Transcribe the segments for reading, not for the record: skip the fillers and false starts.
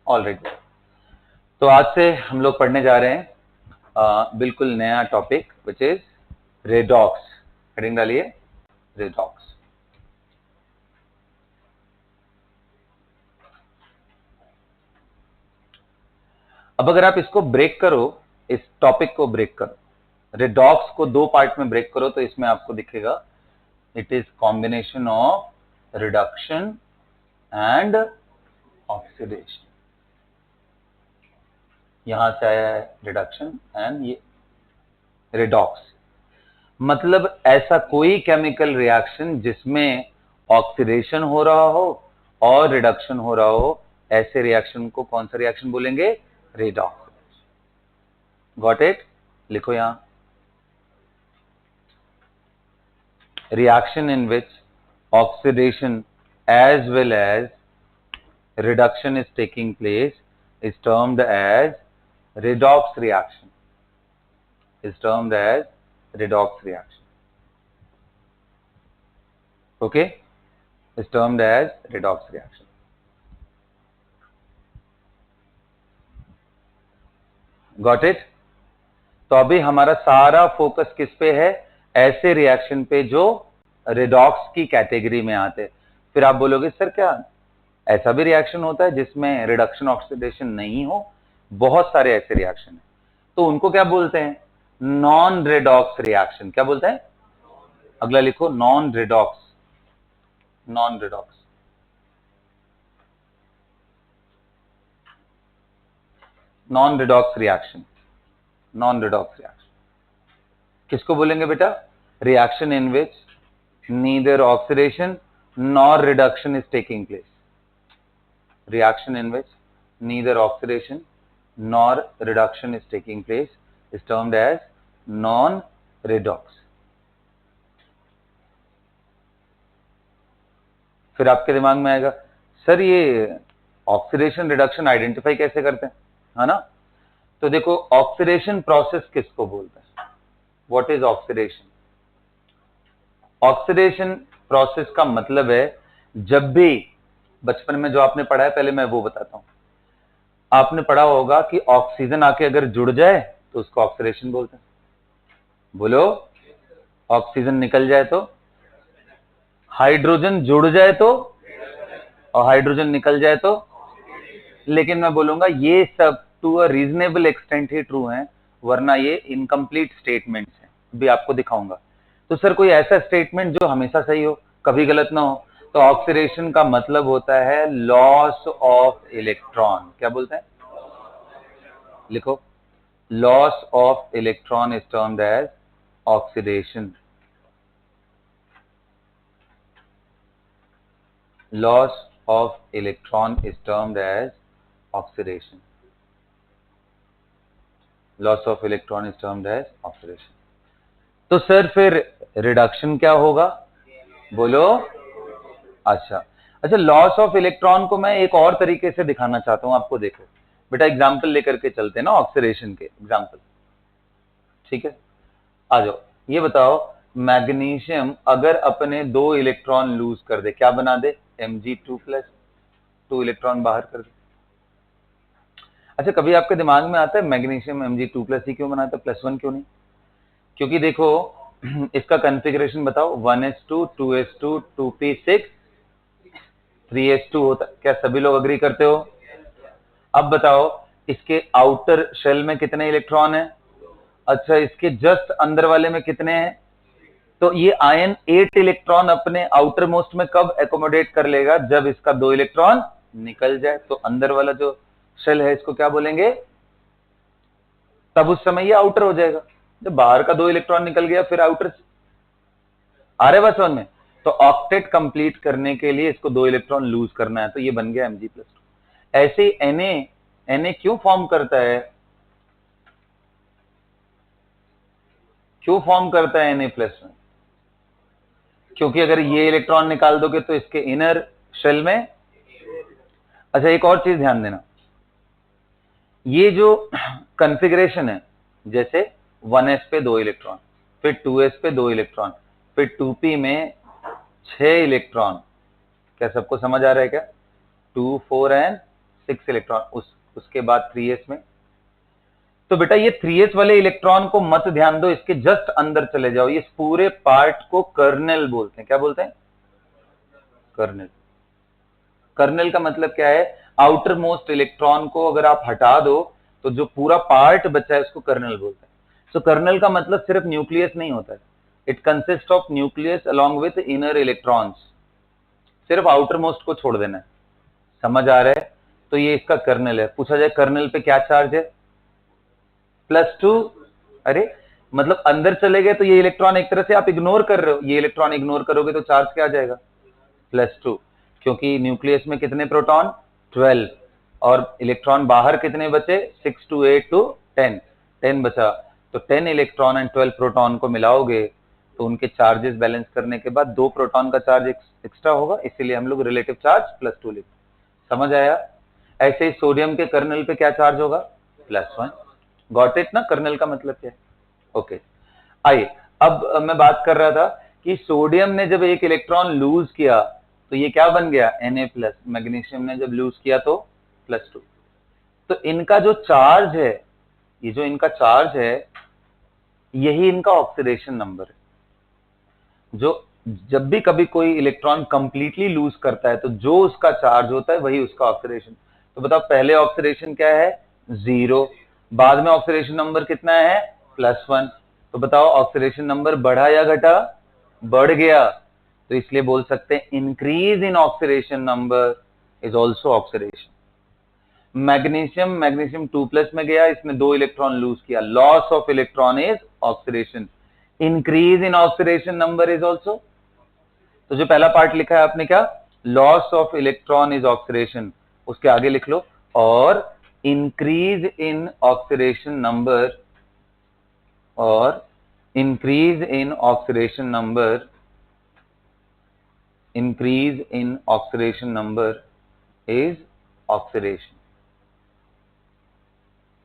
Alright. तो आज से हम लोग पढ़ने जा रहे हैं बिल्कुल नया topic which is redox. Heading डालिए रेडॉक्स। अब अगर आप इसको ब्रेक करो, इस टॉपिक को ब्रेक करो, रेडॉक्स को दो पार्ट में ब्रेक करो, तो इसमें आपको दिखेगा it is combination of reduction and oxidation. यहां से आया है रिडक्शन एंड ये रेडॉक्स, मतलब ऐसा कोई केमिकल रिएक्शन जिसमें ऑक्सीडेशन हो रहा हो और रिडक्शन हो रहा हो, ऐसे रिएक्शन को कौन सा रिएक्शन बोलेंगे? रेडॉक्स। Got it? लिखो यहां, reaction in which oxidation as well as reduction is taking place is termed as redox reaction. Is termed as redox reaction. Okay? Is termed as redox reaction. Got it? तो अभी हमारा सारा focus किस पे है? ऐसे रिएक्शन पे जो रेडॉक्स की कैटेगरी में आते। फिर आप बोलोगे सर क्या ऐसा भी रिएक्शन होता है जिसमें रिडक्शन ऑक्सीडेशन नहीं हो? बहुत सारे ऐसे रिएक्शन है, तो उनको क्या बोलते हैं? Non redox reaction. क्या बोलते हैं? अगला लिखो, non redox. Non redox, non redox reaction. Non redox reaction किसको बोलेंगे बेटा? Reaction in which neither oxidation nor reduction is taking place. Reaction in which neither oxidation nor reduction is taking place is termed as non-redox. फिर आपके दिमाग में आएगा sir ये oxidation reduction identify कैसे करते हैं, है ना? तो देखो, ऑक्सीडेशन प्रोसेस किसको बोलते हैं? What is oxidation? Oxidation process का मतलब है जब भी बचपन में जो आपने पढ़ा है, पहले मैं वो बताता हूं। आपने पढ़ा होगा कि ऑक्सीजन आके अगर जुड़ जाए तो उसको ऑक्सीडेशन बोलते हैं। बोलो, ऑक्सीजन निकल जाए तो? हाइड्रोजन जुड़ जाए तो? और हाइड्रोजन निकल जाए तो? लेकिन मैं बोलूंगा ये सब टू अ रीजनेबल एक्सटेंट ही ट्रू है, वरना ये इनकम्प्लीट स्टेटमेंट्स हैं। अभी आपको दिखाऊंगा। तो सर कोई ऐसा स्टेटमेंट जो हमेशा सही हो, कभी गलत ना हो। तो ऑक्सीडेशन का मतलब होता है लॉस ऑफ इलेक्ट्रॉन। क्या बोलते हैं? लिखो, loss of electron is termed as oxidation. Loss of electron is termed as oxidation. Loss of electron is termed as oxidation. तो सर फिर रिडक्शन क्या होगा? बोलो। अच्छा अच्छा, लॉस ऑफ इलेक्ट्रॉन को मैं एक और तरीके से दिखाना चाहता हूं आपको। देखो बेटा, एग्जाम्पल लेकर के चलते हैं ना ऑक्सीडेशन के एग्जाम्पल। ठीक है, आ जाओ। ये बताओ, मैग्नीशियम अगर अपने 2 इलेक्ट्रॉन लूज कर दे, क्या बना दे? Mg2+, 2 इलेक्ट्रॉन बाहर कर दे। अच्छा, कभी आपके दिमाग में आता है मैग्नीशियम Mg2+ ही क्यों बनाता है, +1 क्यों नहीं? क्योंकि देखो इसका कॉन्फ़िगरेशन बताओ, 1s2 2s2 2p6 3s2 होता। क्या सभी लोग अग्री करते हो? अब बताओ इसके आउटर शेल में कितने इलेक्ट्रॉन है? अच्छा, इसके जस्ट अंदर वाले में कितने हैं? तो ये आयन 8 इलेक्ट्रॉन अपने आउटर मोस्ट में कब एकोमोडेट कर लेगा? जब इसका 2 इलेक्ट्रॉन निकल जाए। तो अंदर वाला जो शेल है इसको क्या बोलेंगे? तब उस समय ये आउटर हो जाएगा। जब बाहर का 2 इलेक्ट्रॉन निकल गया फिर आउटर। आ रहे बात समझ में? तो ऑक्टेट कंप्लीट करने के लिए इसको 2 इलेक्ट्रॉन लूज करना है, तो ये बन गया Mg+2। ऐसे ही Na क्यों फॉर्म करता है? क्यों फॉर्म करता है Na+? क्योंकि अगर ये इलेक्ट्रॉन निकाल दोगे तो इसके इनर शेल में। अच्छा, एक और चीज ध्यान देना, ये जो कॉन्फ़िगरेशन है, जैसे 1s पे 2 इलेक्ट्रॉन, फिर 2s पे 2 इलेक्ट्रॉन, फिर 2p में 6 इलेक्ट्रॉन। क्या सबको समझ आ रहा है क्या? 2 4 एंड 6 इलेक्ट्रॉन, उसके बाद 3s में। तो बेटा ये 3s वाले इलेक्ट्रॉन को मत ध्यान दो, इसके जस्ट अंदर चले जाओ। ये पूरे पार्ट को कर्नेल बोलते हैं। क्या बोलते हैं? कर्नेल। कर्नेल का मतलब क्या है? आउटर मोस्ट इलेक्ट्रॉन को अगर आप हटा दो तो जो पूरा पार्ट बचा है उसको कर्नेल बोलते हैं। सो कर्नेल का मतलब सिर्फ न्यूक्लियस नहीं होता है, it consist of nucleus along with inner electrons. सिर्फ आउटर मोस्ट को छोड़ देना है। समझ आ रहा है? तो ये इसका कर्नेल है। पूछा जाए कर्नेल पे क्या चार्ज है? +2। अरे मतलब अंदर चले गए तो ये इलेक्ट्रॉन एक तरह से आप इग्नोर कर रहे हो, ये इलेक्ट्रॉन इग्नोर करोगे तो चार्ज क्या आ जाएगा? +2। क्योंकि न्यूक्लियस में कितने प्रोटॉन? 12। और इलेक्ट्रॉन बाहर कितने बचे? 6 to 8 to 10। 10 बचा। तो 10 इलेक्ट्रॉन एंड 12 प्रोटॉन को मिलाओगे तो उनके चार्जेस बैलेंस करने के बाद 2 प्रोटॉन का चार्ज एक्स्ट्रा होगा, इसीलिए हम लोग रिलेटिव चार्ज +2 लिखते। समझ आया? ऐसे ही सोडियम के कर्नल पे क्या चार्ज होगा? +1। गॉट इट ना? कर्नल का मतलब क्या है? ओके। आइए अब मैं बात कर रहा था कि सोडियम ने जब एक इलेक्ट्रॉन लूज किया तो ये क्या बन गया? Na+। मैग्नीशियम ने जब लूज किया तो +2। तो इनका जो चार्ज है, ये जो इनका चार्ज है, यही इनका ऑक्सीडेशन नंबर है। जो जब भी कभी कोई इलेक्ट्रॉन कंप्लीटली लूज करता है तो जो उसका चार्ज होता है वही उसका ऑक्सीडेशन। तो बताओ पहले ऑक्सीडेशन क्या है? 0। बाद में ऑक्सीडेशन नंबर कितना है? +1। तो बताओ ऑक्सीडेशन नंबर बढ़ा या घटा? बढ़ गया। तो इसलिए बोल सकते हैं increase in oxidation number is also oxidation. Magnesium 2+ में गया, इसने 2 इलेक्ट्रॉन लूज किया, loss of electron is oxidation. Increase in oxidation number is also. तो जो पहला पार्ट लिखा है आपने क्या? Loss of electron is oxidation. उसके आगे लिख लो और इंक्रीज इन ऑक्सीडेशन नंबर, और increase in oxidation number, increase in oxidation number is oxidation.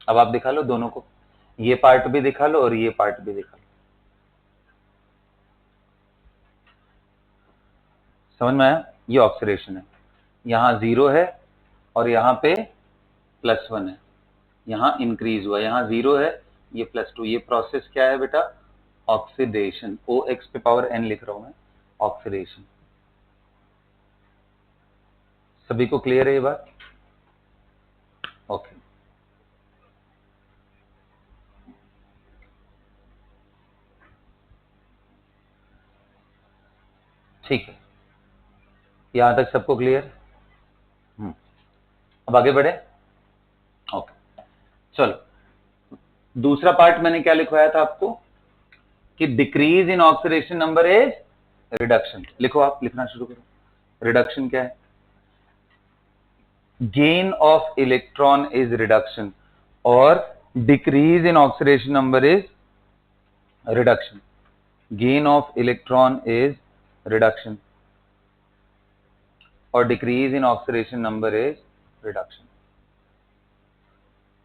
अब आप दिखा लो दोनों को, ये पार्ट भी दिखा लो और ये पार्ट भी दिखा लो। समझ में आया? ये ऑक्सीडेशन है, यहां 0 है और यहां पे +1 है, यहां इंक्रीज हुआ, यहां 0 है, ये +2। ये प्रोसेस क्या है बेटा? ऑक्सीडेशन। OX पे पावर N लिख रहा हूं मैं, ऑक्सीडेशन। सभी को क्लियर है ये बात? ओके। ठीक है, यहां तक सबको क्लियर? अब आगे बढ़े। ओके चलो, दूसरा पार्ट मैंने क्या लिखवाया था आपको कि decrease in oxidation number is reduction. लिखो, आप लिखना शुरू करो। रिडक्शन क्या है? Gain of electron is reduction और decrease in oxidation number is reduction. Gain of electron is reduction और decrease in oxidation number is reduction.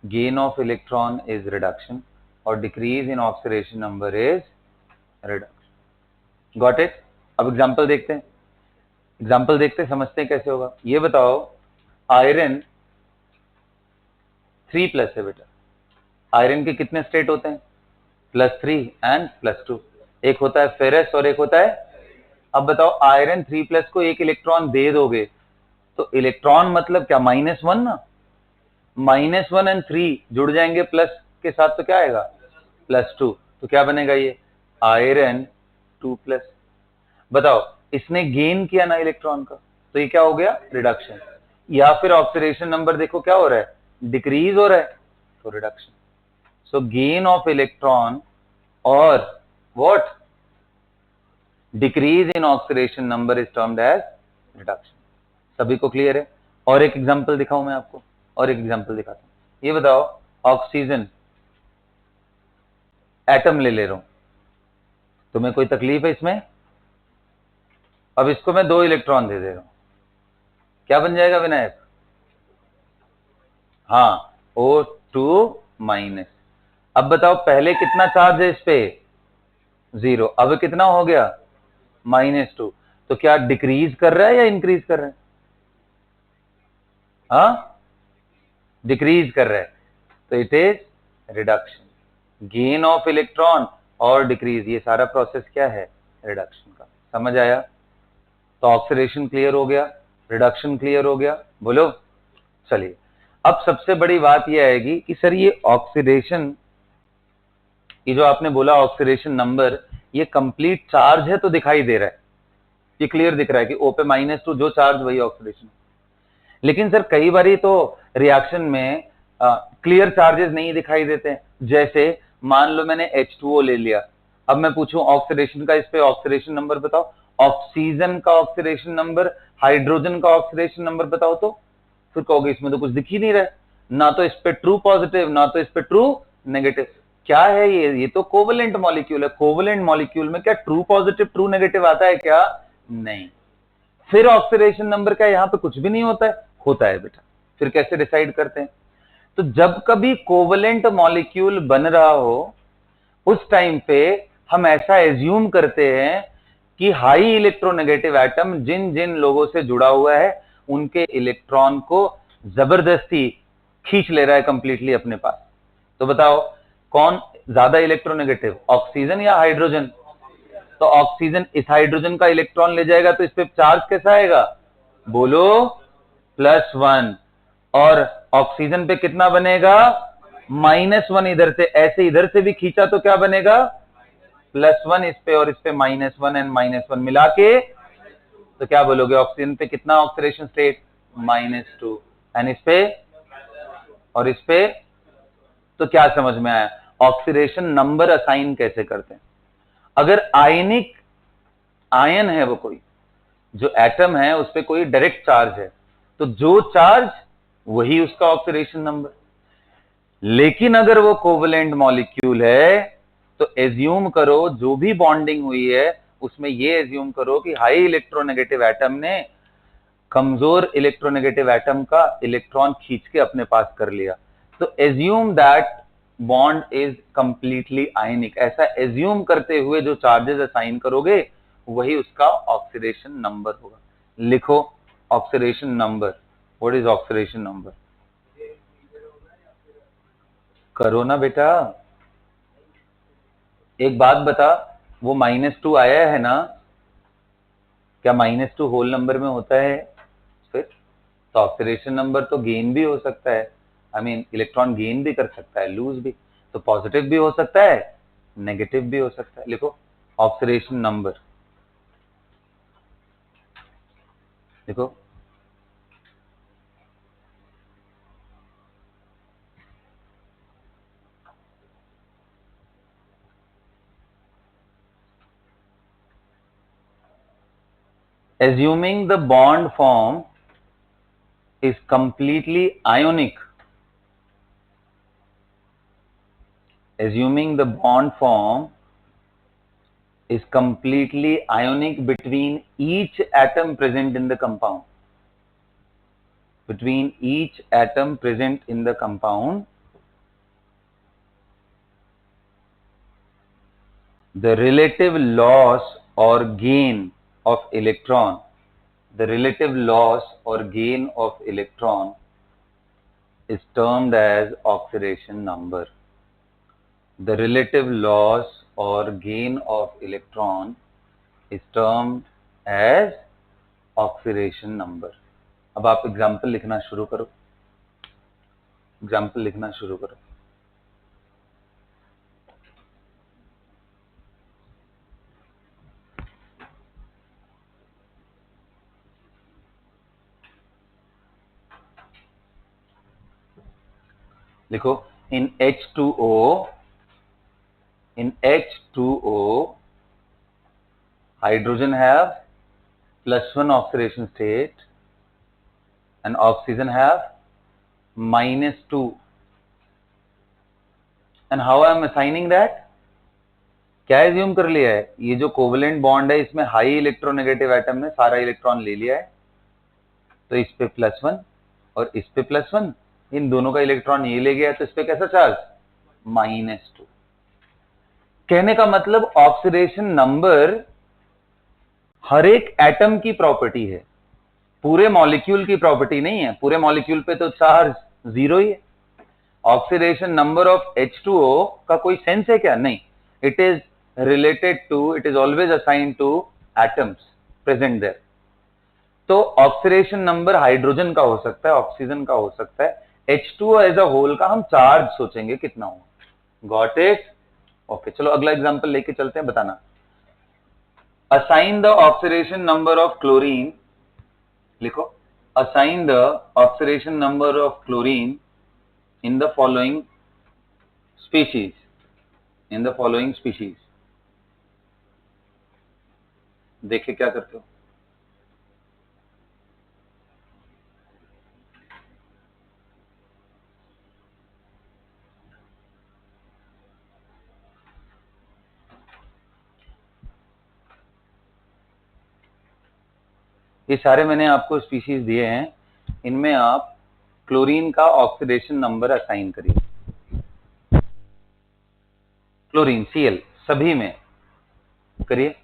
Gain of electron is reduction और decrease in oxidation number is reduction. Got it? अब example देखते हैं, example देखते समझते हैं कैसे होगा। ये बताओ, आयरन 3+ है बेटा। आयरन के कितने स्टेट होते हैं? +3 एंड +2। एक होता है फेरस और एक होता है। अब बताओ आयरन 3+ को एक इलेक्ट्रॉन दे दोगे तो इलेक्ट्रॉन मतलब क्या? -1 ना। -1 एंड 3 जुड़ जाएंगे प्लस के साथ तो क्या आएगा? +2। तो क्या बनेगा ये? आयरन 2+। बताओ इसने गेन किया ना इलेक्ट्रॉन का, तो ये क्या हो गया? रिडक्शन। या फिर ऑक्सीडेशन नंबर देखो क्या हो रहा है? डिक्रीज हो रहा है, तो reduction. So gain of electron और what? Decrease in oxidation number is termed as reduction. सभी को क्लियर है? और एक एग्जांपल दिखाऊं मैं आपको, और एक एग्जांपल दिखाता हूं। ये बताओ, ऑक्सीजन एटम ले रहा हूं, तुम्हें कोई तकलीफ है इसमें? अब इसको मैं 2 इलेक्ट्रॉन दे रहा हूं, क्या बन जाएगा विनायक? हाँ, O2-। अब बताओ पहले कितना चार्ज है इस पे? 0। अब कितना हो गया? -2। तो क्या डिक्रीज कर रहा है या इंक्रीज कर रहा है? हाँ, डिक्रीज कर रहा है, तो it is reduction. Gain of electron और डिक्रीज, ये सारा प्रोसेस क्या है? रिडक्शन का। समझ आया? तो ऑक्सीडेशन क्लियर हो गया, रिडक्शन क्लियर हो गया, बोलो। चलिए अब सबसे बड़ी बात यह आएगी कि सर ये ऑक्सीडेशन, ये जो आपने बोला ऑक्सीडेशन नंबर, ये कंप्लीट चार्ज है तो दिखाई दे रहा है, ये क्लियर दिख रहा है कि O पे -2 जो चार्ज वही ऑक्सीडेशन। लेकिन सर कई बार तो रिएक्शन में क्लियर चार्जेस नहीं दिखाई देते हैं। जैसे मान लो मैंने H2O ले लिया, अब मैं पूछूं ऑक्सीडेशन का, इस पे ऑक्सीडेशन नंबर बताओ, ऑक्सीजन का ऑक्सीडेशन नंबर, हाइड्रोजन का ऑक्सीडेशन नंबर बताओ, तो फिर कहोगे इसमें तो कुछ दिख ही नहीं रहा है, ना तो इस पे ट्रू पॉजिटिव ना तो इस पे ट्रू नेगेटिव। क्या है ये तो कोवेलेंट मॉलिक्यूल है। कोवेलेंट मॉलिक्यूल में क्या ट्रू पॉजिटिव ट्रू नेगेटिव आता है क्या? नहीं। फिर ऑक्सीडेशन नंबर क्या यहां पे कुछ भी नहीं होता है? होता है बेटा। फिर कैसे डिसाइड करते हैं? तो जब कभी कोवेलेंट मॉलिक्यूल बन रहा हो उस टाइम पे हम ऐसा एज्यूम करते हैं कि हाई इलेक्ट्रोनेगेटिव एटम जिन जिन लोगों से जुड़ा हुआ है उनके इलेक्ट्रॉन को जबरदस्ती खींच ले रहा है कंप्लीटली अपने पास। तो बताओ कौन ज्यादा इलेक्ट्रोनेगेटिव, ऑक्सीजन या हाइड्रोजन? तो ऑक्सीजन इस हाइड्रोजन का इलेक्ट्रॉन ले जाएगा तो इस पे चार्ज कैसा आएगा? बोलो, +1। और ऑक्सीजन पे कितना बनेगा? -1 इधर से। ऐसे इधर से भी खींचा तो क्या बनेगा? +1 इस पे और इस पे -1 एंड -1 मिला के, तो क्या बोलोगे? ऑक्सीजन पे कितना ऑक्सीडेशन स्टेट? -2। एंड इस पे और इस पे, तो क्या समझ में आया? ऑक्सीडेशन नंबर असाइन कैसे करते हैं? अगर आयनिक आयन है, वो कोई जो एटम है उस पे कोई डायरेक्ट चार्ज है, तो जो चार्ज वही उसका ऑक्सीडेशन नंबर। लेकिन अगर वो कोवेलेंट मॉलिक्यूल है तो एज्यूम करो जो भी बॉन्डिंग हुई है उसमें ये एज्यूम करो कि हाई इलेक्ट्रोनेगेटिव एटम ने कमजोर इलेक्ट्रोनेगेटिव एटम का इलेक्ट्रॉन खींच के अपने पास कर लिया। तो assume that bond is completely ionic. ऐसा एज्यूम करते हुए जो चार्जेस असाइन करोगे वही उसका ऑक्सीडेशन नंबर होगा। लिखो oxidation number. What is oxidation number? करो ना बेटा। एक बात बता, वो -2 आया है ना, क्या -2 होल नंबर में होता है? फिर तो ऑक्सीडेशन नंबर तो गेन भी हो सकता है, आई मीन इलेक्ट्रॉन गेन भी कर सकता है, लूज भी। तो पॉजिटिव भी हो सकता है, नेगेटिव भी हो सकता है। लिखो ऑक्सीडेशन नंबर, देखो assuming the bond form is completely ionic, assuming the bond form is completely ionic between each atom present in the compound, between each atom present in the compound, the relative loss or gain of electron, the relative loss or gain of electron is termed as oxidation number. The relative loss or gain of electron is termed as oxidation number. अब आप example लिखना शुरू करो, example लिखना शुरू करो। लिखो in H2O, hydrogen have +1 oxidation state and oxygen have -2. And how I am assigning that? क्या एज्यूम कर लिया है? ये जो कोवेलेंट बॉन्ड है इसमें हाई इलेक्ट्रोनेगेटिव एटम ने सारा इलेक्ट्रॉन ले लिया है, तो इस पे +1 और इस पे +1, इन दोनों का इलेक्ट्रॉन ये ले गया, तो इस पे कैसा चार्ज? -2। कहने का मतलब ऑक्सीडेशन नंबर हर एक एटम की प्रॉपर्टी है, पूरे मॉलिक्यूल की प्रॉपर्टी नहीं है। पूरे मॉलिक्यूल पे तो चार्ज जीरो ही है। ऑक्सीडेशन नंबर ऑफ H2O का कोई सेंस है क्या? नहीं, it is related to, it is always assign to atoms present there. तो ऑक्सीडेशन नंबर हाइड्रोजन का हो सकता है, ऑक्सीजन का हो सकता है, H2O एज अ होल का हम चार्ज सोचेंगे कितना होगा। Got it? ओके, चलो अगला एग्जांपल लेके चलते हैं, बताना। Assign the oxidation number of chlorine, लिखो, assign the oxidation number of chlorine in the following species, in the following species. देखिए क्या करते हो। ये सारे मैंने आपको स्पीशीज दिए हैं, इनमें आप क्लोरीन का ऑक्सीडेशन नंबर असाइन करिए। क्लोरीन Cl सभी में करिए।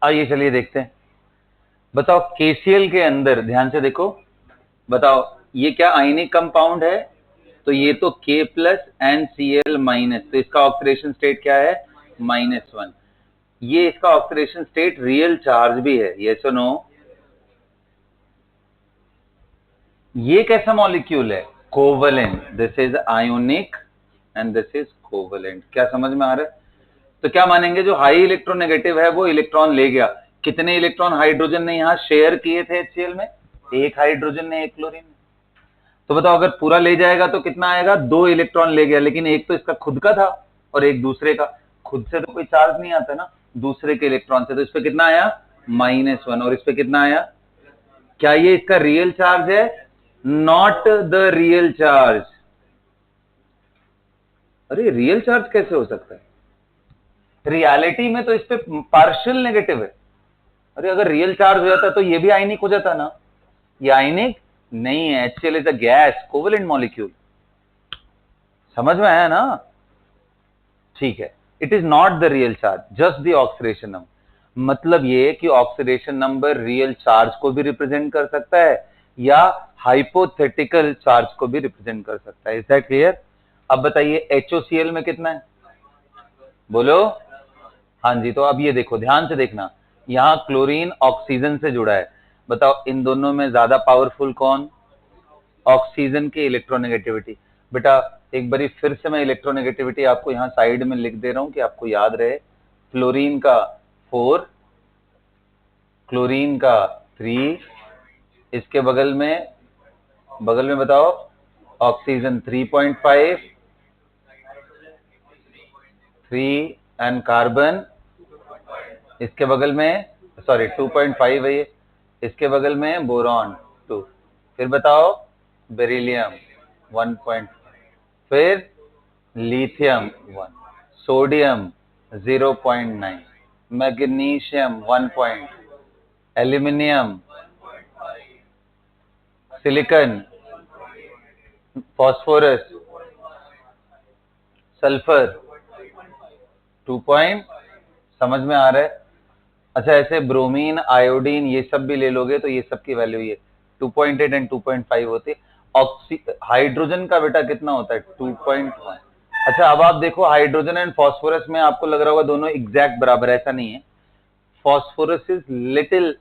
आइए चलिए देखते हैं। बताओ KCl के अंदर ध्यान से देखो, बताओ ये क्या आयनिक कंपाउंड है? तो ये तो K plus and Cl minus, तो इसका ऑक्सीडेशन स्टेट क्या है? -1। ये इसका ऑक्सीडेशन स्टेट रियल चार्ज भी है, यस और नो? ये कैसा मॉलिक्यूल है? Covalent. This is ionic and this is covalent. क्या समझ में आ रहा है? तो क्या मानेंगे, जो हाई इलेक्ट्रोनेगेटिव है वो इलेक्ट्रॉन ले गया। कितने इलेक्ट्रॉन हाइड्रोजन ने यहां शेयर किए थे HCl में? एक हाइड्रोजन ने, एक क्लोरीन ने। तो बताओ अगर पूरा ले जाएगा तो कितना आएगा? 2 इलेक्ट्रॉन ले गया, लेकिन एक तो इसका खुद का था और एक दूसरे का। खुद से तो कोई चार्ज नहीं आता ना, दूसरे के इलेक्ट्रॉन से। तो इस पे कितना आया? -1। और इस पे कितना आया? क्या ये इसका रियल चार्ज है? Not the real charge. अरे रियल चार्ज कैसे हो सकता है? रियलिटी में तो इस पे पार्शियल नेगेटिव है। अरे अगर रियल चार्ज हो जाता तो ये भी आयनिक हो जाता ना। ये आयनिक नहीं है, HCl is a gas, covalent molecule. समझ में आया ना? ठीक है, it is not the real charge, just the oxidation number. मतलब ये कि ऑक्सीडेशन नंबर रियल चार्ज को भी रिप्रेजेंट कर सकता है या हाइपोथेटिकल चार्ज को भी रिप्रेजेंट कर सकता है। Is that clear? अब बताइए HOCl में कितना है? बोलो। हाँ जी, तो अब ये देखो, ध्यान से देखना, यहां क्लोरीन ऑक्सीजन से जुड़ा है। बताओ इन दोनों में ज्यादा पावरफुल कौन? ऑक्सीजन की इलेक्ट्रोनेगेटिविटी। बेटा एक बारी फिर से मैं इलेक्ट्रोनेगेटिविटी आपको यहां साइड में लिख दे रहा हूं कि आपको याद रहे। फ्लोरीन का 4, क्लोरीन का 3, इसके बगल में बताओ ऑक्सीजन 3.5, 3 एंड कार्बन इसके बगल में, सॉरी 2.5 है ये, इसके बगल में बोरॉन 2। फिर बताओ बेरिलियम 1.5, फिर lithium 1, sodium 0.9, magnesium 1 point, aluminium, silicon, phosphorus, sulphur 2 point. समझ में आ रहा है? अच्छा ऐसे ब्रोमीन, आयोडीन ये सब भी ले लोगे तो ये सब की वैल्यू ये 2.8 एंड 2.5 होती है। हाइड्रोजन का बेटा कितना होता है? 2.1। अच्छा अब आप देखो हाइड्रोजन एंड फॉस्फोरस में आपको लग रहा होगा दोनों एग्जैक्ट बराबर, ऐसा नहीं है। Phosphorus is little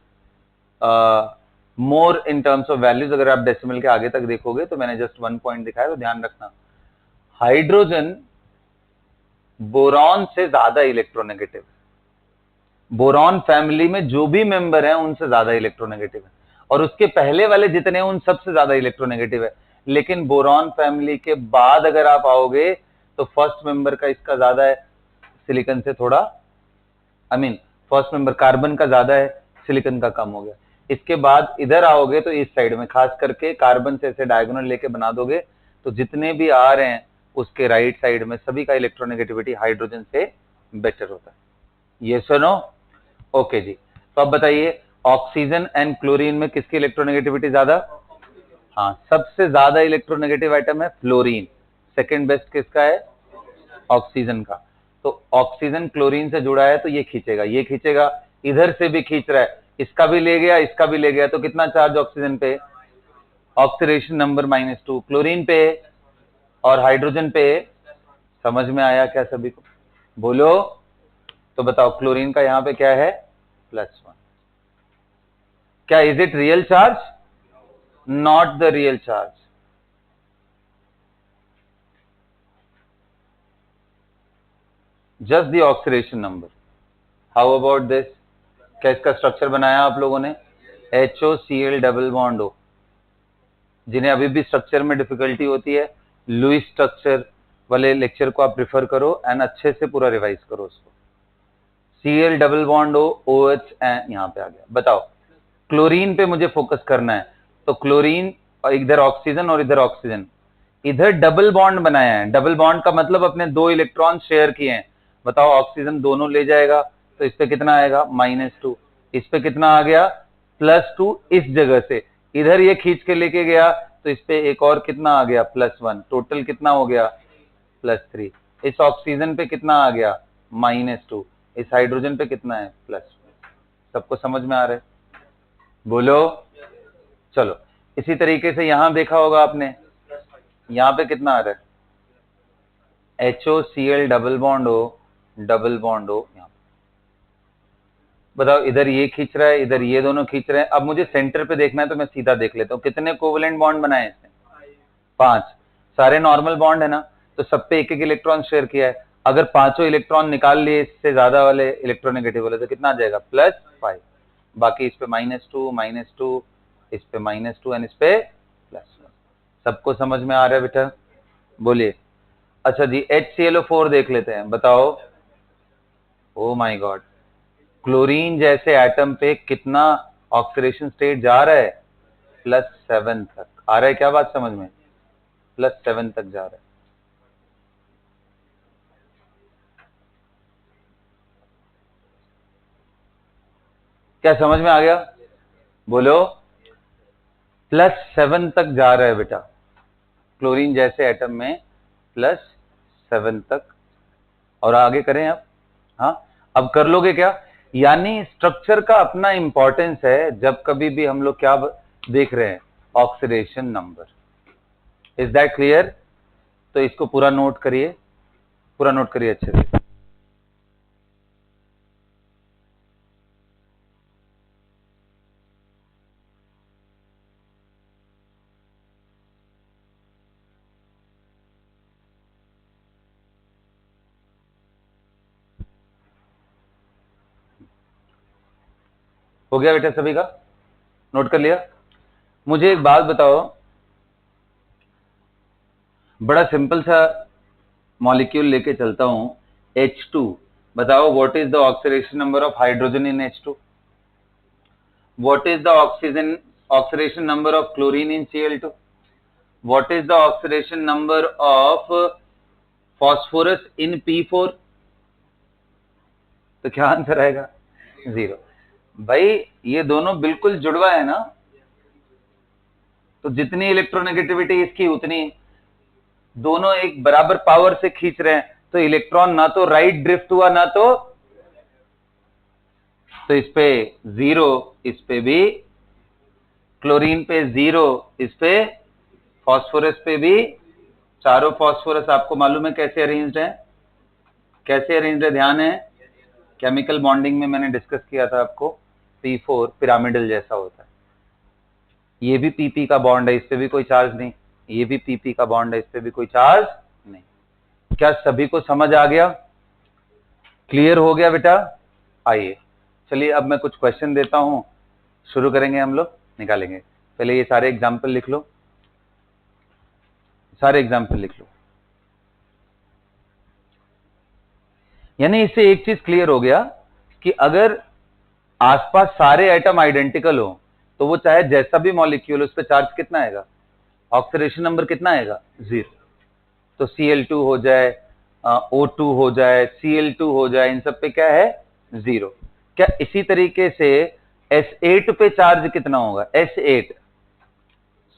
more in terms of values. अगर आप डेसिमल के आगे तक देखोगे तो मैंने जस्ट 1 पॉइंट दिखाया, तो ध्यान रखना हाइड्रोजन बोरॉन से ज्यादा इलेक्ट्रोनेगेटिव है। बोरॉन फैमिली में जो भी मेंबर हैं उनसे ज्यादा इलेक्ट्रोनेगेटिव है, और उसके पहले वाले जितने हैं उन सबसे ज्यादा इलेक्ट्रोनेगेटिव है। लेकिन बोरॉन फैमिली के बाद अगर आप आओगे तो फर्स्ट मेंबर का इसका ज्यादा है सिलिकॉन से थोड़ा, फर्स्ट मेंबर कार्बन का ज्यादा है, सिलिकॉन का कम हो गया। इसके बाद इधर आओगे तो इस साइड में खास करके कार्बन से ऐसे डायगोनल लेके बना दोगे तो जितने भी आ रहे हैं उसके राइट साइड में सभी का इलेक्ट्रोनेगेटिविटी हाइड्रोजन से बेटर होता है। ये सुनो, ओके जी। तो अब बताइए ऑक्सीजन एंड क्लोरीन में किसकी इलेक्ट्रोनेगेटिविटी ज्यादा? हाँ, सबसे ज्यादा इलेक्ट्रोनेगेटिव आइटम है फ्लोरीन। सेकंड बेस्ट किसका है? ऑक्सीजन का। तो ऑक्सीजन क्लोरीन से जुड़ा है तो ये खींचेगा, ये खींचेगा, इधर से भी खींच रहा है, इसका भी ले गया, इसका भी ले गया, तो कितना चार्ज ऑक्सीजन पे? ऑक्सीडेशन नंबर -2 क्लोरीन पे और हाइड्रोजन पे। समझ में आया क्या सभी को? बोलो। तो बताओ क्लोरीन का यहां पे क्या है? +1। क्या is it real charge? Not the real charge. Just the oxidation number. How about this? क्या इसका स्ट्रक्चर बनाया आप लोगों ने? HOCl double bond O। जिन्हें अभी भी स्ट्रक्चर में डिफिकल्टी होती है, लुईस स्ट्रक्चर वाले लेक्चर को आप प्रिफर करो एंड अच्छे से पूरा रिवाइज करो उसको। Cl double bond O, OH यहां पे आ गया। बताओ क्लोरीन पे मुझे फोकस करना है, तो क्लोरीन और इधर ऑक्सीजन और इधर ऑक्सीजन, इधर डबल बॉन्ड बनाया है। डबल बॉन्ड का मतलब अपने 2 इलेक्ट्रॉन शेयर किए हैं। बताओ ऑक्सीजन दोनों ले जाएगा तो इस पे कितना आएगा? -2। इस पे कितना आ गया? +2। इस जगह से इधर ये खींच के लेके गया तो इस पे एक और कितना आ गया? +1। टोटल कितना हो गया? +3। इस ऑक्सीजन पे कितना आ गया? -2। इस हाइड्रोजन पे कितना है? +1। सबको समझ में आ रहा है? बोलो। चलो इसी तरीके से यहां देखा होगा आपने, यहां पे कितना आ रहा है? HOCl double bond O, double bond O। यहां बताओ इधर ये खींच रहा है, इधर ये दोनों खींच रहे हैं। अब मुझे सेंटर पे देखना है तो मैं सीधा देख लेता हूँ कितने कोवेलेंट बॉन्ड बनाए इसने? 5। सारे नॉर्मल बॉन्ड है ना, तो सब पे एक एक इलेक्ट्रॉन शेयर किया है। अगर पांचों इलेक्ट्रॉन निकाल लिए इससे ज्यादा वाले इलेक्ट्रोनेगेटिव वाले तो कितना आ जाएगा? +5। बाकी इस पे -2 -2, इस पे -2 एंड इस पे +1। सबको समझ में आ रहा है बेटा? बोलिए। अच्छा जी HClO4 देख लेते हैं। बताओ। ओ माय गॉड, क्लोरीन जैसे एटम पे कितना ऑक्सीडेशन स्टेट जा रहा है? +7 तक आ रहा है। क्या बात समझ में? +7 तक जा रहा है। क्या समझ में आ गया? बोलो। +7 तक जा रहा है बेटा, क्लोरीन जैसे एटम में +7 तक। और आगे करें अब? हाँ, अब कर लोगे क्या? यानी स्ट्रक्चर का अपना इंपॉर्टेंस है जब कभी भी हम लोग क्या देख रहे हैं? Oxidation number. Is that clear? तो इसको पूरा नोट करिए, पूरा नोट करिए अच्छे से। हो गया बेटा सभी का? नोट कर लिया? मुझे एक बात बताओ, बड़ा सिंपल सा मॉलिक्यूल लेके चलता हूं, H2। बताओ what is the oxidation number of hydrogen in H2? What is the oxidation number of chlorine in Cl2? What is the oxidation number of phosphorus in P4? तो क्या आंसर आएगा? 0। भाई ये दोनों बिल्कुल जुड़वा है ना, तो जितनी इलेक्ट्रोनेगेटिविटी इसकी उतनी, दोनों एक बराबर पावर से खींच रहे हैं, तो इलेक्ट्रॉन ना तो राइट ड्रिफ्ट हुआ ना तो इस पे 0, इस पे भी क्लोरीन पे 0, इस पे फॉस्फोरस पे भी चारों फास्फोरस आपको मालूम है कैसे अरेंज्ड है, कैसे अरेंज्ड है, ध्यान है। केमिकल बॉन्डिंग में मैंने डिस्कस किया था आपको, P4 पिरामिडल जैसा होता है। ये भी PP का बॉन्ड है, इस पे भी कोई चार्ज नहीं, ये भी PP का बॉन्ड है, इस पे भी कोई चार्ज नहीं। क्या सभी को समझ आ गया, क्लियर हो गया बेटा? आइए चलिए अब मैं कुछ क्वेश्चन देता हूं, शुरू करेंगे हम लोग, निकालेंगे। पहले ये सारे एग्जाम्पल लिख लो, सारे एग्जाम्पल लिख लो। यानी इससे एक चीज क्लियर हो गया कि अगर आसपास सारे एटम आइडेंटिकल हो तो वो चाहे जैसा भी मॉलिक्यूल, उस पर चार्ज कितना आएगा, ऑक्सीडेशन नंबर कितना आएगा, 0। तो Cl2 हो जाए, O2 हो जाए, Cl2 हो जाए, इन सब पे क्या है, 0। क्या इसी तरीके से S8 पे चार्ज कितना होगा, S8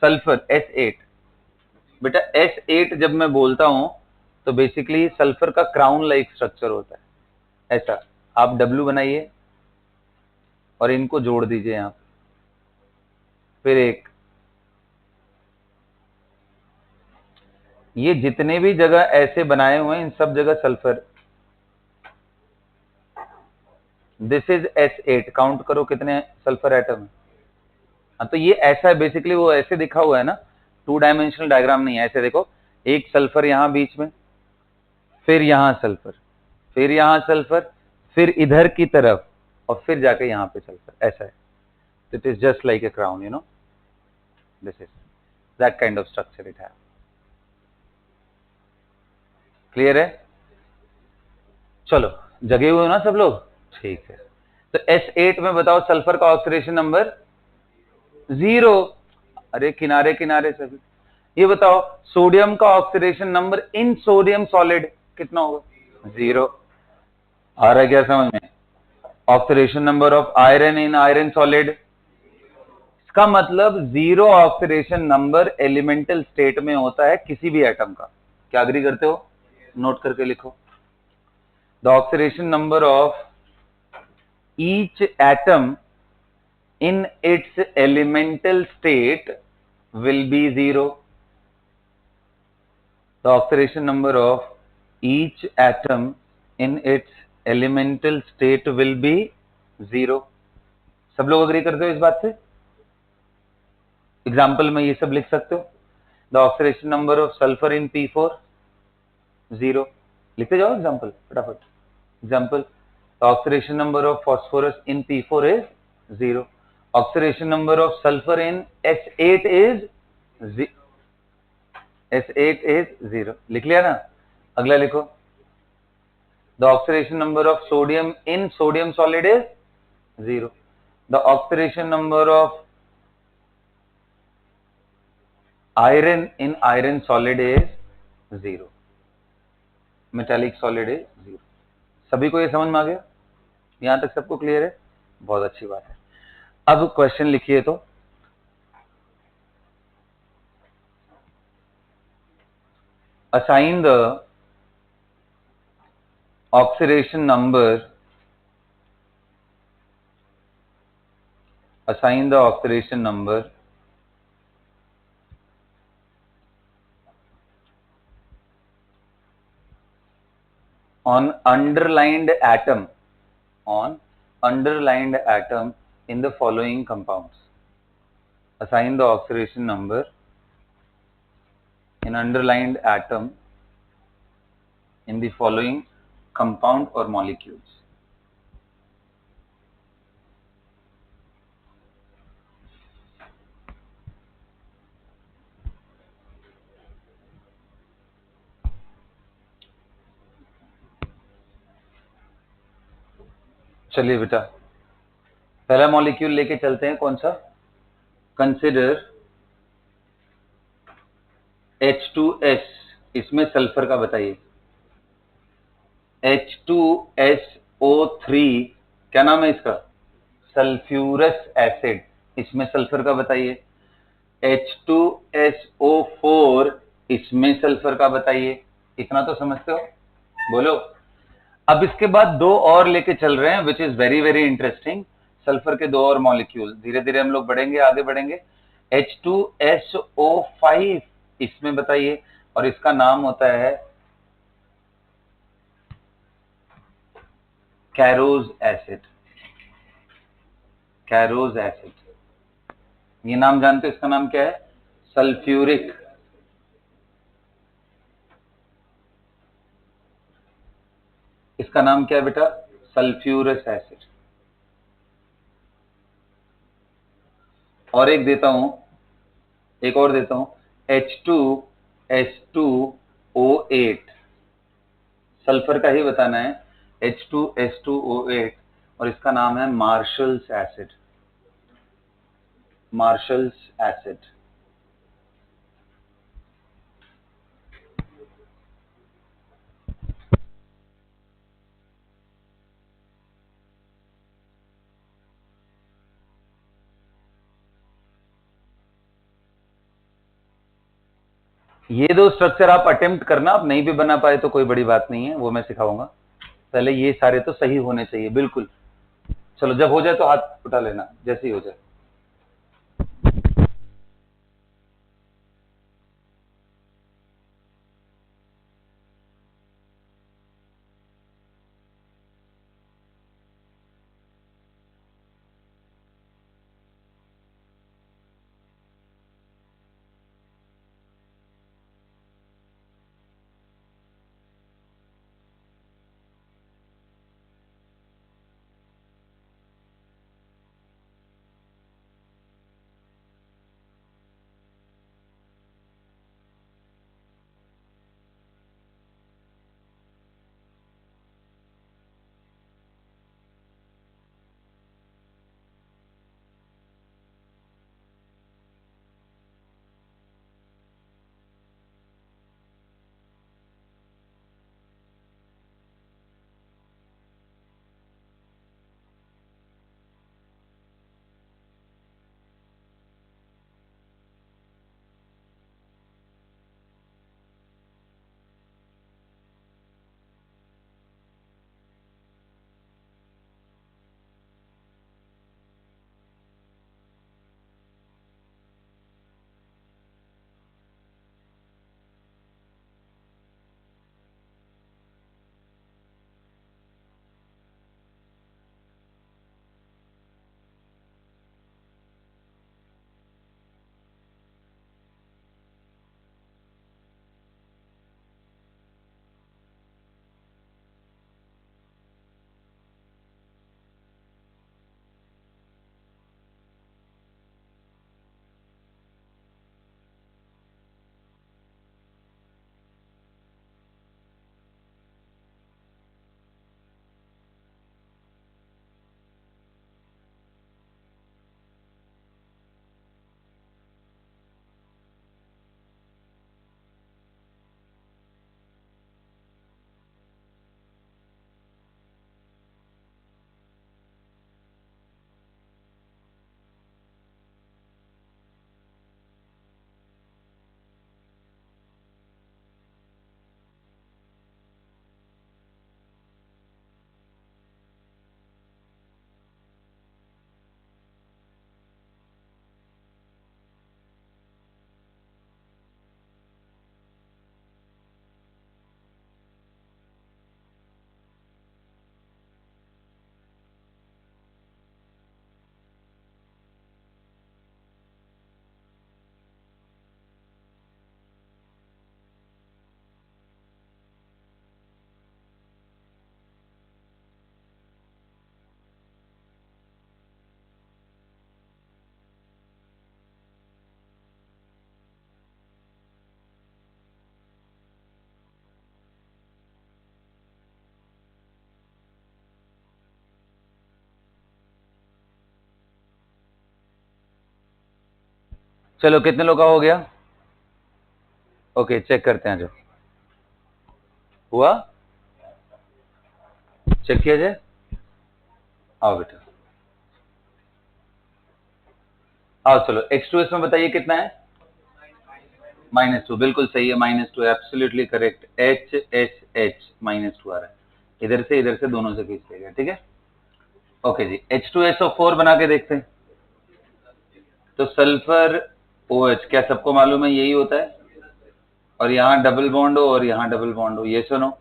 सल्फर, S8 बेटा, S8 जब मैं बोलता हूं तो बेसिकली सल्फर का क्राउन लाइक स्ट्रक्चर होता है ऐसा। आप W बनाइए और इनको जोड़ दीजिए यहां, फिर एक, ये जितने भी जगह ऐसे बनाए हुए हैं इन सब जगह sulphur. This is S8, count करो कितने सल्फर एटम है। हाँ तो ये ऐसा है बेसिकली, वो ऐसे दिखा हुआ है ना, 2 डायमेंशनल डायग्राम नहीं है, ऐसे देखो, एक सल्फर यहां बीच में, फिर यहां सल्फर, फिर यहां सल्फर, फिर इधर की तरफ, और फिर जाके यहां पे सल्फर, ऐसा है। It is just like a crown, you know, this is that kind of structure it have. Clear है? चलो जगे हुए हो ना सब लोग, ठीक है। तो S8 में बताओ सल्फर का ऑक्सीडेशन नंबर 0। अरे किनारे किनारे सभी, ये बताओ सोडियम का oxidation number in sodium solid कितना होगा, 0। आ रहा है क्या समझ में? Oxidation number of iron in iron solid, इसका मतलब 0 ऑक्सीडेशन नंबर एलिमेंटल स्टेट में होता है किसी भी एटम का। क्या अग्री करते हो? नोट करके लिखो, the oxidation number of each atom in its elemental state will be 0. The oxidation number of each atom in its elemental state will be 0. सब लोग अग्री करते हो इस बात से? एग्जाम्पल में ये सब लिख सकते हो, the oxidation number of sulphur in P4 0, लिखते जाओ एग्जाम्पल फटाफट। Example, the oxidation number of phosphorus in P4 is 0, oxidation number of sulphur in S8 is S8 is 0, लिख लिया ना? अगला लिखो, the oxidation number of sodium in sodium solid is 0, the oxidation number of iron in iron solid is 0, metallic solid is 0। सभी को ये समझ में आ गया? यहां तक सबको क्लियर है? बहुत अच्छी बात है। अब क्वेश्चन लिखिए तो, assign the oxidation number, assign the oxidation number on underlined atom, on underlined atom in the following compounds. Assign the oxidation number in underlined atom in the following compound or molecules. चलिए बेटा, पहला molecule लेके चलते हैं, कौन सा? Consider H2S, इसमें sulphur का बताइए। H2SO3, क्या नाम है इसका? सल्फ्यूरस एसिड, इसमें सल्फर का बताइए। H2SO4, इसमें सल्फर का बताइए। इतना तो समझते हो? बोलो। अब इसके बाद दो और लेके चल रहे हैं, which is very very interesting. Sulphur के दो और मॉलिक्यूल, धीरे धीरे हम लोग बढ़ेंगे, आगे बढ़ेंगे। H2SO5, इसमें बताइए। और इसका नाम होता है कैरोज एसिड। कैरोज एसिड, ये नाम जानते हो, इसका नाम क्या है? सल्फ्यूरिक। इसका नाम क्या है बेटा? Sulphurous acid. और एक देता हूं, एक और देता हूं, H2S2O8। सल्फर का ही बताना है, H2S2O8, और इसका नाम है मार्शल्स एसिड। Marshals acid. ये दो स्ट्रक्चर आप अटेम्प्ट करना, आप नहीं भी बना पाए तो कोई बड़ी बात नहीं है, वो मैं सिखाऊंगा। पहले ये सारे तो सही होने चाहिए बिल्कुल। चलो जब हो जाए तो हाथ उठा लेना, जैसे ही हो जाए। चलो कितने लोग का हो गया? ओके, चेक करते हैं जो हुआ, चेक किया जाए। आओ बेटा, आओ चलो। H2S में बताइए कितना है? -2, बिल्कुल सही है, -2, एब्सोल्युटली करेक्ट। HHH -2 आ रहा है, इधर से दोनों से खींच लेगा, ठीक है। ओके जी, H2SO4 बना के देखते हैं। तो सल्फर OH, क्या सबको मालूम है यही होता है? और यहाँ डबल बॉन्ड हो और यहाँ डबल बॉन्ड हो, ये सुनो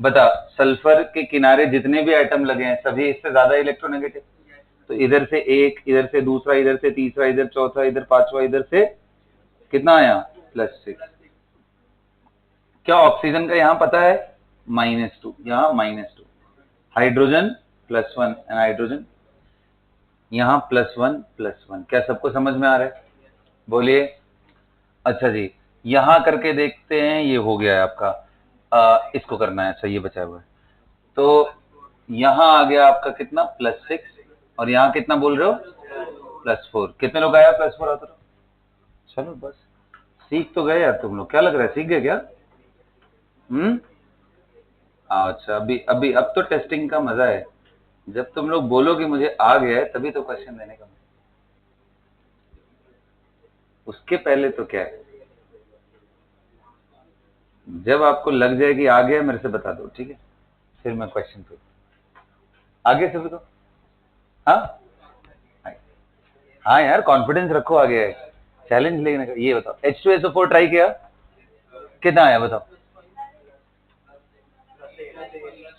बता, सल्फर के किनारे जितने भी एटम लगे हैं सभी इससे ज्यादा इलेक्ट्रोनेगेटिव, तो इधर से एक, इधर से दूसरा, इधर से तीसरा, इधर चौथा, इधर पांचवा, इधर से कितना आया +6। क्या ऑक्सीजन का यहाँ पता है -2, यहाँ -2, हाइड्रोजन +1 एंड हाइड्रोजन यहाँ +1 क्या सबको समझ में आ रहा है? बोलिए। अच्छा जी, यहां करके देखते हैं, ये हो गया है आपका, इसको करना है, अच्छा ये बचा हुआ है, तो यहां आ गया आपका कितना +6 और यहाँ कितना बोल रहे हो +4। कितने लोग आया +4 आता रहो? चलो बस सीख तो गए यार तुम लोग, क्या लग रहा है सीख गए क्या? अच्छा, अभी अब तो टेस्टिंग का मजा है, जब तुम लोग बोलो कि मुझे आ गया है तभी तो क्वेश्चन देने का, उसके पहले तो क्या है, जब आपको लग जाए कि आ गया मेरे से बता दो, ठीक है, फिर मैं क्वेश्चन पूछ। आगे सभी को हाँ हाँ यार, कॉन्फिडेंस रखो, आगे चैलेंज लेने का। ये बताओ H2SO4 ट्राई किया, कितना आया बताओ?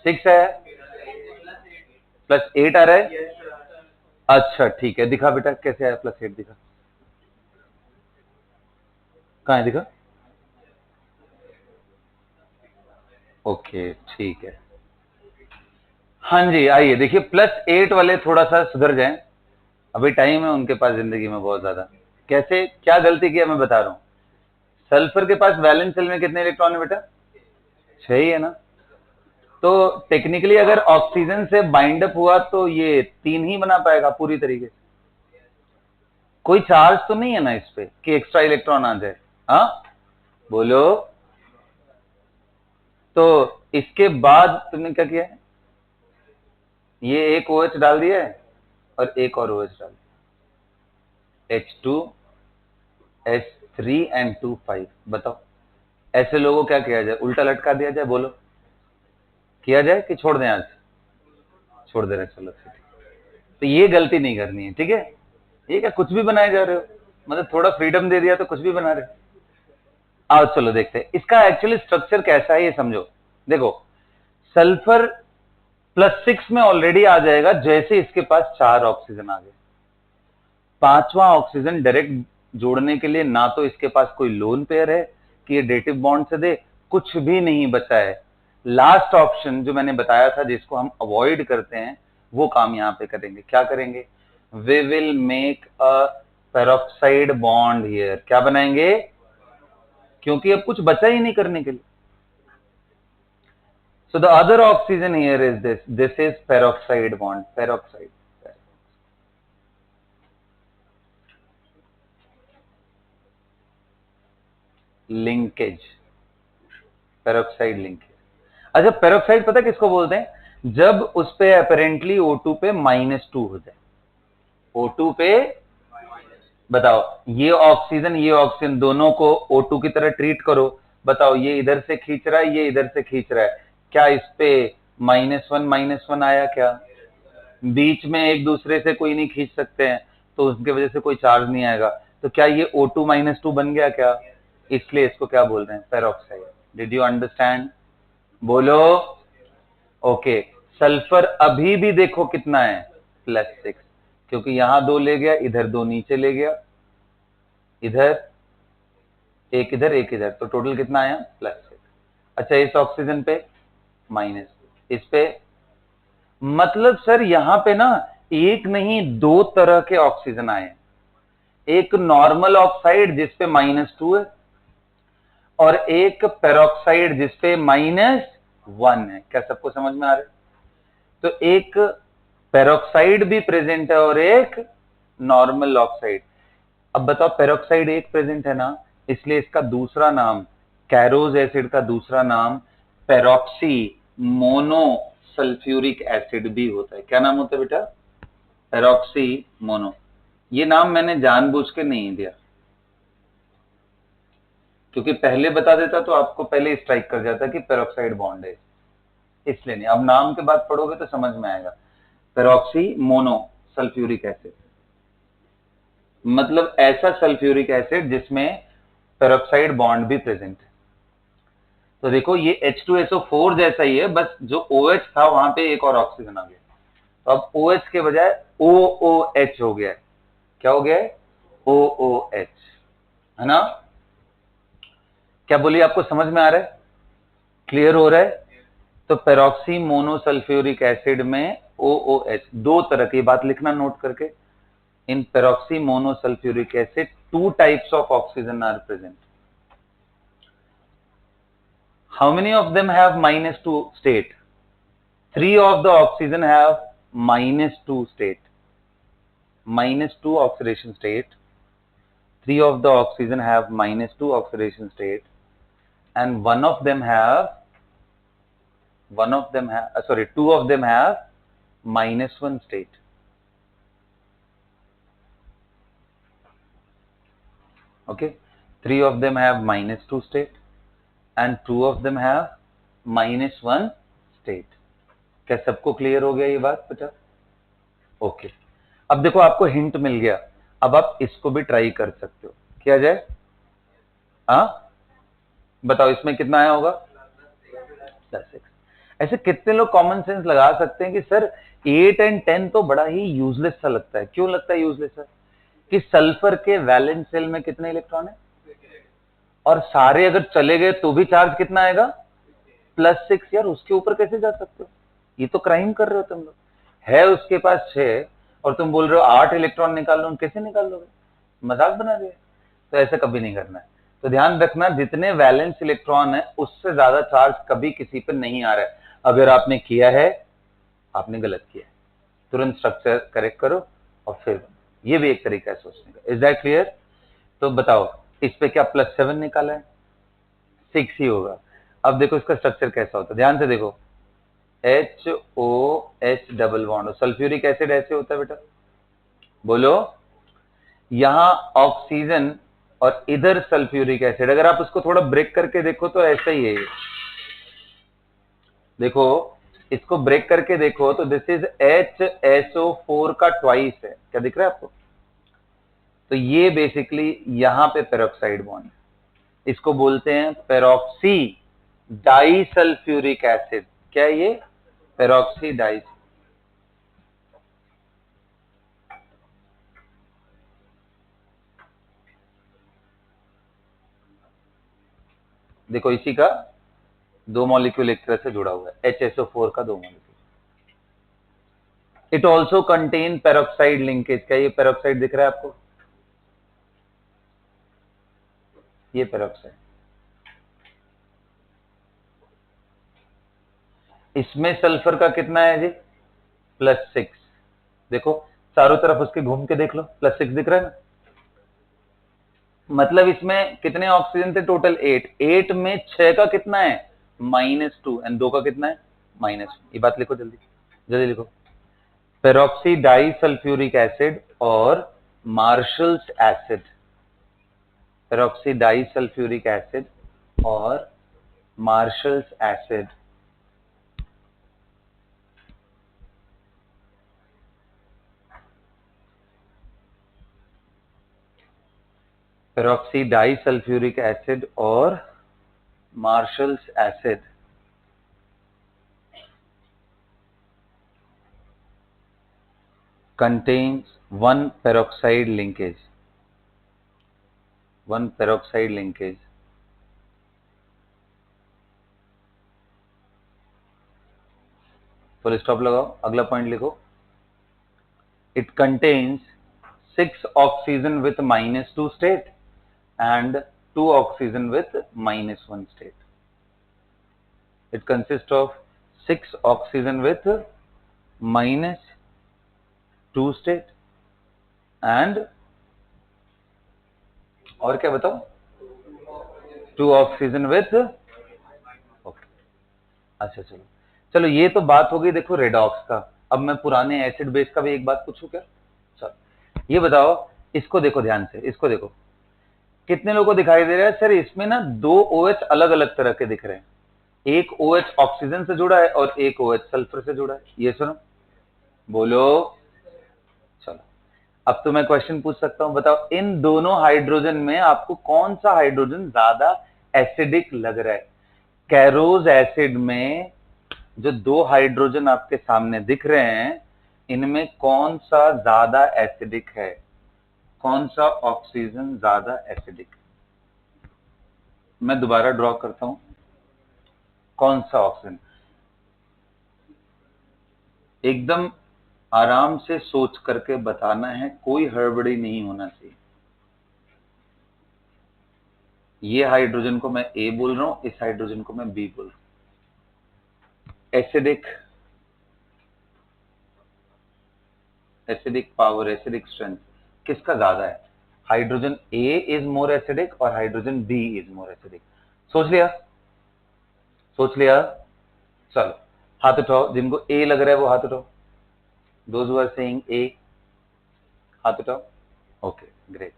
6 है, +8 आ रहा है। अच्छा ठीक है, दिखा बेटा कैसे आया +8, दिखा कहाँ है, दिखा। ओके ठीक है, हाँ जी आइए देखिए, +8 वाले थोड़ा सा सुधर जाएं, अभी टाइम है उनके पास जिंदगी में बहुत ज्यादा। कैसे, क्या गलती किया मैं बता रहा हूं। सल्फर के पास वैलेंस शेल में कितने इलेक्ट्रॉन है बेटा? 6 ही है ना, तो टेक्निकली अगर ऑक्सीजन से बाइंड अप हुआ तो ये 3 ही बना पाएगा पूरी तरीके से, कोई चार्ज तो नहीं है ना इस पे कि एक्स्ट्रा इलेक्ट्रॉन आ जाए, हाँ बोलो। तो इसके बाद तुमने क्या किया है, ये एक OH डाल दिया है और एक और OH डाल दिया, H2S3 एंड 2 5। बताओ ऐसे लोगों को क्या किया जाए, उल्टा लटका दिया जाए, बोलो किया जाए कि छोड़ दें? आज छोड़ दे रहे, चलो ठीक है। तो ये गलती नहीं करनी है, ठीक है। ये क्या कुछ भी बनाए जा रहे हो, मतलब थोड़ा फ्रीडम दे दिया तो कुछ भी बना रहे हो। आओ चलो देखते हैं इसका एक्चुअली स्ट्रक्चर कैसा है, ये समझो। देखो सल्फर +6 में ऑलरेडी आ जाएगा जैसे इसके पास 4 ऑक्सीजन आ गए, 5वां ऑक्सीजन डायरेक्ट जोड़ने के लिए ना तो इसके पास कोई लोन पेयर है कि ये डेटिव बॉन्ड से दे, कुछ भी नहीं बचा है। लास्ट ऑप्शन जो मैंने बताया था जिसको हम अवॉइड करते हैं, वो काम यहां पे करेंगे। क्या करेंगे? We will make a peroxide bond here. क्या बनाएंगे? क्योंकि अब कुछ बचा ही नहीं करने के लिए। So the other oxygen here is this. This is peroxide bond. Peroxide. Linkage, peroxide linkage. अच्छा पेरोक्साइड पता किसको बोलते हैं? जब उस पे अपेरेंटली O2 पे -2 हो जाए, O2 पे, बताओ ये ऑक्सीजन दोनों को O2 की तरह ट्रीट करो, बताओ ये इधर से खींच रहा है, ये इधर से खींच रहा है, क्या इस पे -1 आया? क्या बीच में एक दूसरे से कोई नहीं खींच सकते हैं तो उसकी वजह से कोई चार्ज नहीं आएगा, तो क्या ये O2 -2 बन गया क्या? इसलिए इसको क्या बोल रहे हैं? पेरोक्साइड। Did you understand? बोलो। ओके, सल्फर अभी भी देखो कितना है +6, क्योंकि यहां 2 ले गया, इधर 2 नीचे ले गया, इधर एक इधर, तो टोटल कितना आया +6। अच्छा इस ऑक्सीजन पे माइनस, इस पे, मतलब सर यहां पे ना एक नहीं 2 तरह के ऑक्सीजन आए, एक नॉर्मल ऑक्साइड जिसपे -2 है और एक पेरोक्साइड जिसपे -1 है। क्या सबको समझ में आ रहा है? तो एक पेरोक्साइड भी प्रेजेंट है और एक नॉर्मल ऑक्साइड। अब बताओ पेरोक्साइड एक प्रेजेंट है ना, इसलिए इसका दूसरा नाम, कैरोज एसिड का दूसरा नाम पेरोक्सी मोनो सल्फ्यूरिक एसिड भी होता है। क्या नाम होता है बेटा? Peroxy mono. ये नाम मैंने जानबूझ के नहीं दिया, क्योंकि पहले बता देता तो आपको पहले स्ट्राइक कर जाता कि पेरोक्साइड बॉन्ड है, इसलिए नहीं। अब नाम के बाद पढ़ोगे तो समझ में आएगा। पेरोक्सी मोनो सल्फ्यूरिक एसिड मतलब ऐसा सल्फ्यूरिक एसिड जिसमें पेरोक्साइड बॉन्ड भी प्रेजेंट है। तो देखो ये H2SO4 जैसा ही है, बस जो OH था वहां पे एक और ऑक्सीजन आ गया, तो अब OH के बजाय OOH हो गया है। क्या हो गया है? OOH, है ना? क्या बोलिए, आपको समझ में आ रहा है? क्लियर हो रहा है? तो पेरोक्सी मोनोसल्फ्यूरिक एसिड में OOH, दो तरह की बात लिखना नोट करके, in peroxy monosulphuric acid two types of oxygen are present. How many of them have -2 state? 3 of the oxygen have -2 state, -2 oxidation state. 3 of the oxygen have -2 oxidation state, and two of them have -1 state. Okay, 3 of them have -2 state, and 2 of them have -1 state. क्या सबको clear हो गया ये बात बेटा? Okay, अब देखो आपको हिंट मिल गया, अब आप इसको भी ट्राई कर सकते हो। किया जाए? हाँ, बताओ इसमें कितना आया होगा? +6। ऐसे कितने लोग कॉमन सेंस लगा सकते हैं कि सर 8 और 10 तो बड़ा ही यूजलेस सा लगता है। क्यों लगता है यूजलेस सा? कि सल्फर के वैलेंस शेल में कितने इलेक्ट्रॉन है, और सारे अगर चले गए तो भी चार्ज कितना आएगा? +6। यार उसके ऊपर कैसे जा सकते हो? ये तो क्राइम कर रहे हो तुम लोग। है उसके पास 6 और तुम बोल रहे हो 8 इलेक्ट्रॉन निकाल लो, कैसे निकाल लोगे? मजाक बना दिया। तो ऐसा कभी नहीं करना है। तो ध्यान रखना, जितने वैलेंस इलेक्ट्रॉन है उससे ज्यादा चार्ज कभी किसी पर नहीं आ रहा है। अगर आपने किया है, आपने गलत किया है, तुरंत स्ट्रक्चर करेक्ट करो और फिर ये भी एक तरीका है सोचने का। Is that clear? तो बताओ इस पे क्या +7 निकाला है? 6 ही होगा। अब देखो इसका स्ट्रक्चर कैसा होता है, ध्यान से देखो। HOH double bond, sulphuric acid ऐसे होता है बेटा, बोलो। यहां ऑक्सीजन और इधर सल्फ्यूरिक एसिड, अगर आप उसको थोड़ा ब्रेक करके देखो तो ऐसा ही है। देखो इसको ब्रेक करके देखो तो दिस इज HSO4 का ट्वाइस है। क्या दिख रहा है आपको? तो ये बेसिकली यहां पे पेरोक्साइड बॉन्ड, इसको बोलते हैं पेरोक्सी डाइसल्फ्यूरिक एसिड। क्या है ये? Peroxy dice. देखो इसी का दो मॉलिक्यूल एक तरह से जुड़ा हुआ है, HSO4 का दो molecule. It also contain peroxide linkage. क्या ये पेरोक्साइड दिख रहा है आपको? ये पेरोक्साइड, इसमें सल्फर का कितना है जी? +6। देखो चारों तरफ उसके घूम के देख लो, +6 दिख रहा है ना। मतलब इसमें कितने ऑक्सीजन थे टोटल? 8। 8 में 6 का कितना है? -2, एंड 2 का कितना है? -1। ये बात लिखो जल्दी, जल्दी लिखो। पेरोक्सी डाइसल्फ्यूरिक एसिड और Marshall's acid, peroxy disulphuric acid और Marshall's acid peroxy disulphuric acid और Marshall's acid contains one peroxide linkage, one peroxide linkage, full stop लगाओ, अगला पॉइंट लिखो। It contains 6 oxygen with -2 state and 2 oxygen with -1 state. It consists of 6 oxygen with -2 state and, और क्या बताओ? 2 oxygen with, okay. अच्छा चलो चलो, ये तो बात हो गई देखो रेडॉक्स का। अब मैं पुराने एसिड बेस का भी एक बात पूछूं क्या? चलो ये बताओ, इसको देखो ध्यान से, इसको देखो। कितने लोगों को दिखाई दे रहा है सर इसमें ना 2 OH अलग अलग तरह के दिख रहे हैं? एक OH ऑक्सीजन से जुड़ा है और एक OH सल्फर से जुड़ा है। ये सुनो, बोलो। चलो अब तो मैं क्वेश्चन पूछ सकता हूं, बताओ इन दोनों हाइड्रोजन में आपको कौन सा हाइड्रोजन ज्यादा एसिडिक लग रहा है? कैरोज एसिड में जो दो हाइड्रोजन आपके सामने दिख रहे हैं, इनमें कौन सा ज्यादा एसिडिक है? कौन सा ऑक्सीजन ज्यादा एसिडिक? मैं दोबारा ड्रॉ करता हूं, कौन सा ऑक्सीजन? एकदम आराम से सोच करके बताना है, कोई हड़बड़ी नहीं होना चाहिए। ये हाइड्रोजन को मैं ए बोल रहा हूं, इस हाइड्रोजन को मैं बी बोल रहा हूं। Acidic, acidic power, acidic strength किसका ज्यादा है? Hydrogen A is more acidic और hydrogen B is more acidic. सोच लिया? सोच लिया? चलो हाथ उठाओ, जिनको ए लग रहा है वो हाथ उठाओ। Those who are saying A, हाथ उठाओ। Okay, great.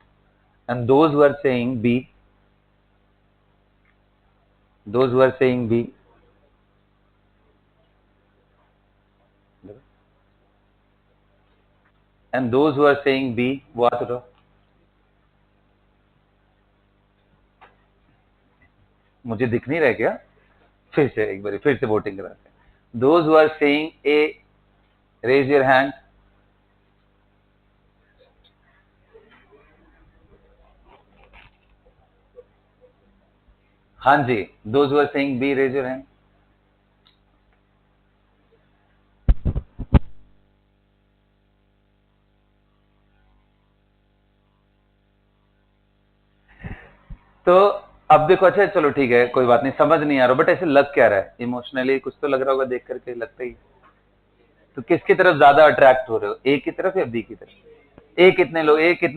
And those who are saying B, those who are saying B, and those who are saying B, वो हाथ उठाओ। मुझे दिख नहीं रहा क्या? फिर से एक बार फिर से वोटिंग कराते हैं। Those who are saying A, raise your hand. हाँ जी, those who are saying B, raise your hand. तो अब देखो, अच्छा चलो ठीक है, कोई बात नहीं, समझ नहीं आ रहा, बट ऐसे लग क्या रहा है? इमोशनली कुछ तो लग रहा होगा, देख करके लगता ही। तो किसकी तरफ ज्यादा अट्रैक्ट हो रहे हो, ए की तरफ या बी की तरफ? ए कितने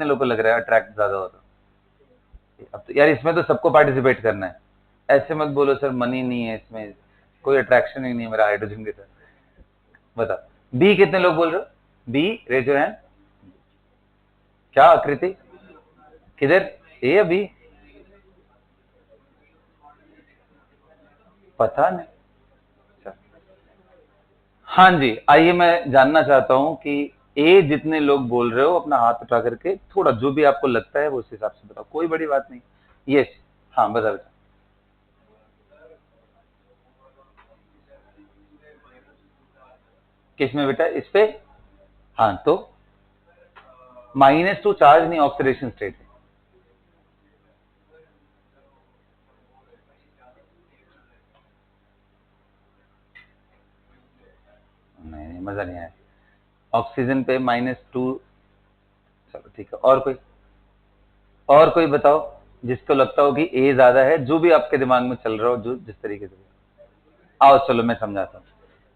लोग को लग रहा है अट्रैक्ट ज्यादा हो रहा है? अब तो यार इसमें तो सबको पार्टिसिपेट करना है, ऐसे मत बोलो सर मनी नहीं है इसमें, कोई अट्रैक्शन ही नहीं है मेरा हाइड्रोजन की तरफ। बताओ बी कितने लोग बोल रहे हो? B, raise your hand. क्या आकृति, किधर, ए या बी? पता नहीं। हाँ जी, आइए मैं जानना चाहता हूं कि ए जितने लोग बोल रहे हो अपना हाथ उठा करके थोड़ा जो भी आपको लगता है वो उस हिसाब से बताओ, कोई बड़ी बात नहीं। यस, हाँ बता बता। किसमें बेटा, इस पे? हाँ तो -2 चार्ज नहीं, ऑक्सीडेशन स्टेट है। नहीं, मजा नहीं आया। ऑक्सीजन पे -2। चलो ठीक है, और कोई बताओ जिसको लगता हो कि ए ज्यादा है, जो भी आपके दिमाग में चल रहा हो, जो जिस तरीके से। आओ चलो मैं समझाता हूँ।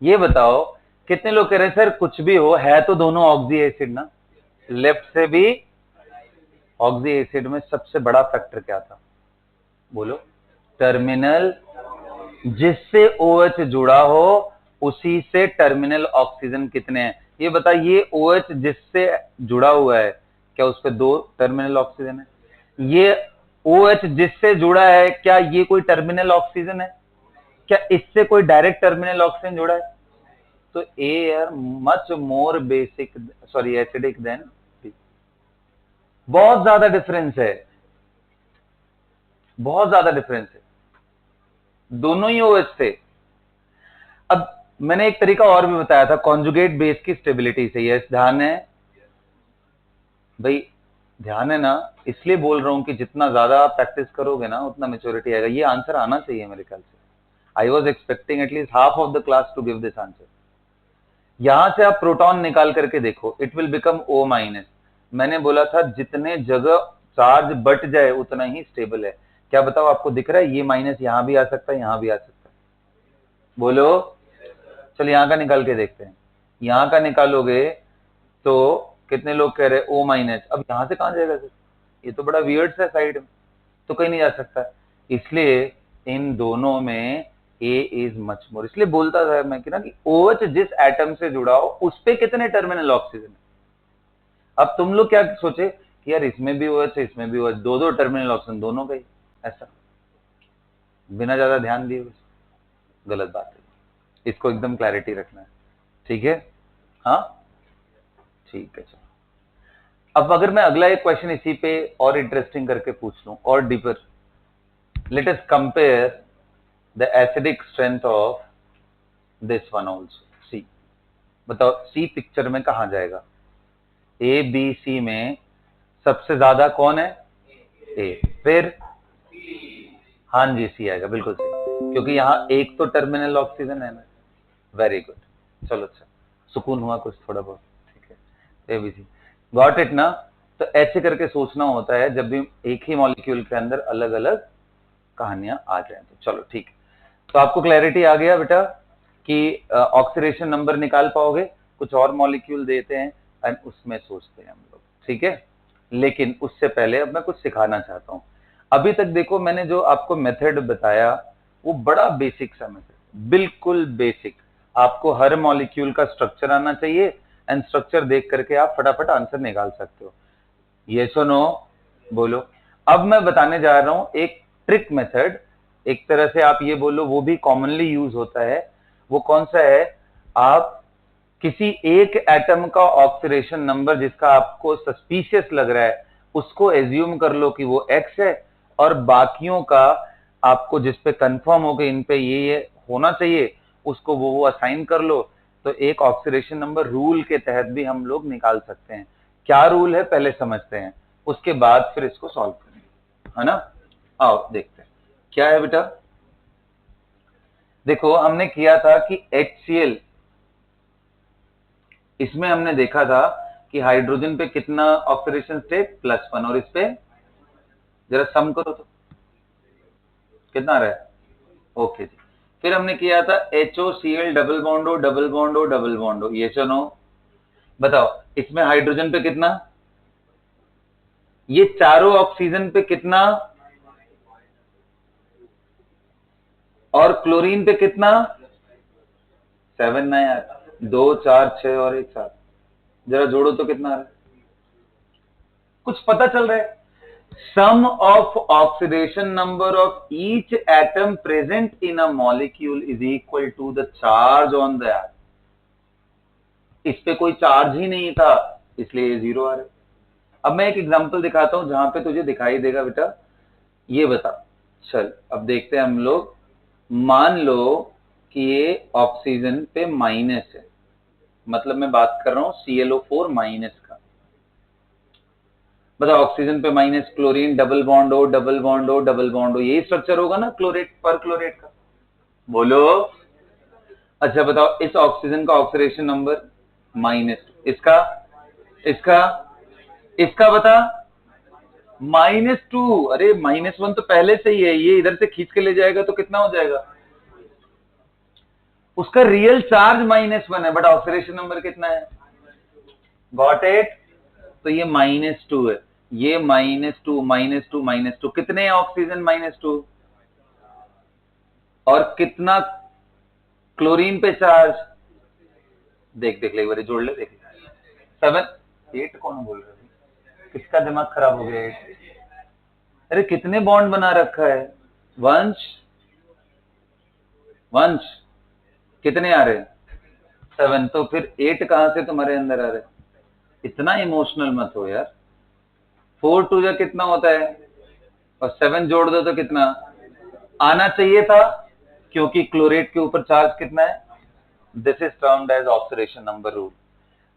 ये बताओ, कितने लोग कह रहे हैं सर कुछ भी हो, है तो दोनों ऑक्सी एसिड ना? लेफ्ट से भी ऑक्सी एसिड में सबसे बड़ा फैक्टर क्या था? बोलो। टर्मिनल, जिससे OH जुड़ा हो उसी से टर्मिनल ऑक्सीजन कितने हैं? ये बता, ये OH जिससे जुड़ा हुआ है, क्या उस पे दो टर्मिनल ऑक्सीजन है? ये OH जिससे जुड़ा है, क्या ये कोई टर्मिनल ऑक्सीजन है? क्या इससे कोई डायरेक्ट टर्मिनल ऑक्सीजन जुड़ा है? तो A are much more basic, sorry acidic than B. बहुत ज्यादा डिफरेंस है, बहुत ज्यादा डिफरेंस है, दोनों ही ओएच थे। अब मैंने एक तरीका और भी बताया था, कॉन्जुगेट बेस की स्टेबिलिटी से। यस, ध्यान है भाई, ध्यान है ना? इसलिए बोल रहा हूं कि जितना ज्यादा आप प्रैक्टिस करोगे ना उतना मेच्योरिटी आएगा। ये आंसर आना चाहिए मेरे ख्याल से। I was expecting at least half of the class to give this answer. यहां से आप प्रोटॉन निकाल करके देखो, इट विल बिकम O-। मैंने बोला था जितने जगह चार्ज बट जाए उतना ही स्टेबल है। क्या बताओ, आपको दिख रहा है ये माइनस यहां भी आ सकता है, यहां भी आ सकता है? बोलो। चल यहां का निकाल के देखते हैं। यहां का निकालोगे तो कितने लोग कह रहे हैं O-। अब यहां से कहां जाएगा सर? ये तो बड़ा वियर्ड सा साइड में, तो कहीं नहीं जा सकता। इसलिए इन दोनों में ए इज मच मोर। इसलिए बोलता था मैं कि ना कि OH जिस एटम से जुड़ा हो उस पे कितने टर्मिनल ऑक्सीजन है। अब तुम लोग क्या सोचे कि यार इसमें भी OH है इसमें भी OH, दो दो टर्मिनल ऑक्सीजन दोनों का ही, ऐसा बिना ज्यादा ध्यान दिए, गलत बात है। इसको एकदम क्लैरिटी रखना है, ठीक है? हाँ ठीक है, चलो अब अगर मैं अगला एक क्वेश्चन इसी पे और इंटरेस्टिंग करके पूछ लूं और deeper, let us compare the acidic strength of this one also सी। बताओ सी पिक्चर में कहां जाएगा? ए बी सी में सबसे ज्यादा कौन है? ए। फिर हाँ जी सी आएगा, बिल्कुल सही, क्योंकि यहाँ एक तो टर्मिनल ऑक्सीजन है ना। वेरी गुड, चलो अच्छा, सुकून हुआ कुछ थोड़ा बहुत। ठीक है, एबीसी गॉट इट ना। तो ऐसे करके सोचना होता है जब भी एक ही मॉलिक्यूल के अंदर अलग अलग कहानियां आ जाए। तो चलो ठीक है, तो आपको क्लैरिटी आ गया बेटा कि ऑक्सीडेशन नंबर निकाल पाओगे। कुछ और मॉलिक्यूल देते हैं एंड उसमें सोचते हैं हम लोग, ठीक है। लेकिन उससे पहले अब मैं कुछ सिखाना चाहता हूं। अभी तक देखो मैंने जो आपको मेथड बताया वो बड़ा बेसिक सा मेथड, बिल्कुल बेसिक। आपको हर मॉलिक्यूल का स्ट्रक्चर आना चाहिए एंड स्ट्रक्चर देख करके आप फटाफट आंसर निकाल सकते हो। यस और नो बोलो। अब मैं बताने जा रहा हूं एक ट्रिक मेथड, एक तरह से आप ये बोलो वो भी कॉमनली यूज होता है। वो कौन सा है? आप किसी एक एटम का ऑक्सीडेशन नंबर जिसका आपको सस्पिशियस लग रहा है उसको एज्यूम कर लो कि वो एक्स है, और बाकियों का आपको जिस पे कंफर्म हो कि इन पे ये होना चाहिए उसको वो असाइन कर लो। तो एक ऑक्सीडेशन नंबर रूल के तहत भी हम लोग निकाल सकते हैं। क्या रूल है पहले समझते हैं, उसके बाद फिर इसको सॉल्व करेंगे, है ना। आओ देखते हैं क्या है बेटा। देखो हमने किया था कि HCl, इसमें हमने देखा था कि हाइड्रोजन पे कितना ऑक्सीडेशन स्टेट +1, और इस पे जरा सम करो तो कितना आ रहा है? ओके जी। फिर हमने किया था HOCl डबल बॉन्ड हो डबल बॉन्ड हो डबल बॉन्ड हो, ये चलो बताओ इसमें हाइड्रोजन पे कितना, ये चारों ऑक्सीजन पे कितना, और क्लोरीन पे कितना? 7 ना यार, 2 4 6 और एक 7, जरा जोड़ो तो कितना आ रहा है? कुछ पता चल रहा है? Sum of oxidation number of each atom present in a molecule is equal to the charge on the atom. इस पे कोई चार्ज ही नहीं था इसलिए ये 0 आ रहा है। अब मैं एक एग्जांपल दिखाता हूं जहां पे तुझे दिखाई देगा बेटा। ये बता, चल अब देखते हैं हम लोग। मान लो कि ये ऑक्सीजन पे माइनस है, मतलब मैं बात कर रहा हूं ClO4 माइनस का। बताओ ऑक्सीजन पे माइनस, क्लोरीन डबल बॉन्ड हो डबल बॉन्ड हो डबल बॉन्ड हो, यही स्ट्रक्चर होगा ना क्लोरेट पर क्लोरेट का, बोलो। अच्छा बताओ इस ऑक्सीजन का ऑक्सीडेशन नंबर -2, इसका इसका इसका बता -2। अरे -1 तो पहले से ही है, ये इधर से खींच के ले जाएगा तो कितना हो जाएगा? उसका रियल चार्ज -1 है बट ऑक्सीडेशन नंबर कितना है? Got it. तो ये -2 है, ये -2 -2 -2, कितने हैं ऑक्सीजन -2, और कितना क्लोरीन पे चार्ज? देख देख ले एक बार जोड़ ले, देख 7 8 कौन बोल रहा है? किसका दिमाग खराब हो गया? अरे कितने बॉन्ड बना रखा है वंश? वंश कितने आ रहे हैं? 7, तो फिर 8 कहां से तुम्हारे अंदर आ रहे? इतना इमोशनल मत हो यार। 4 2 जा कितना होता है, और 7 जोड़ दो तो कितना आना चाहिए था, क्योंकि क्लोरेट के ऊपर चार्ज कितना है। This is termed as oxidation number rule.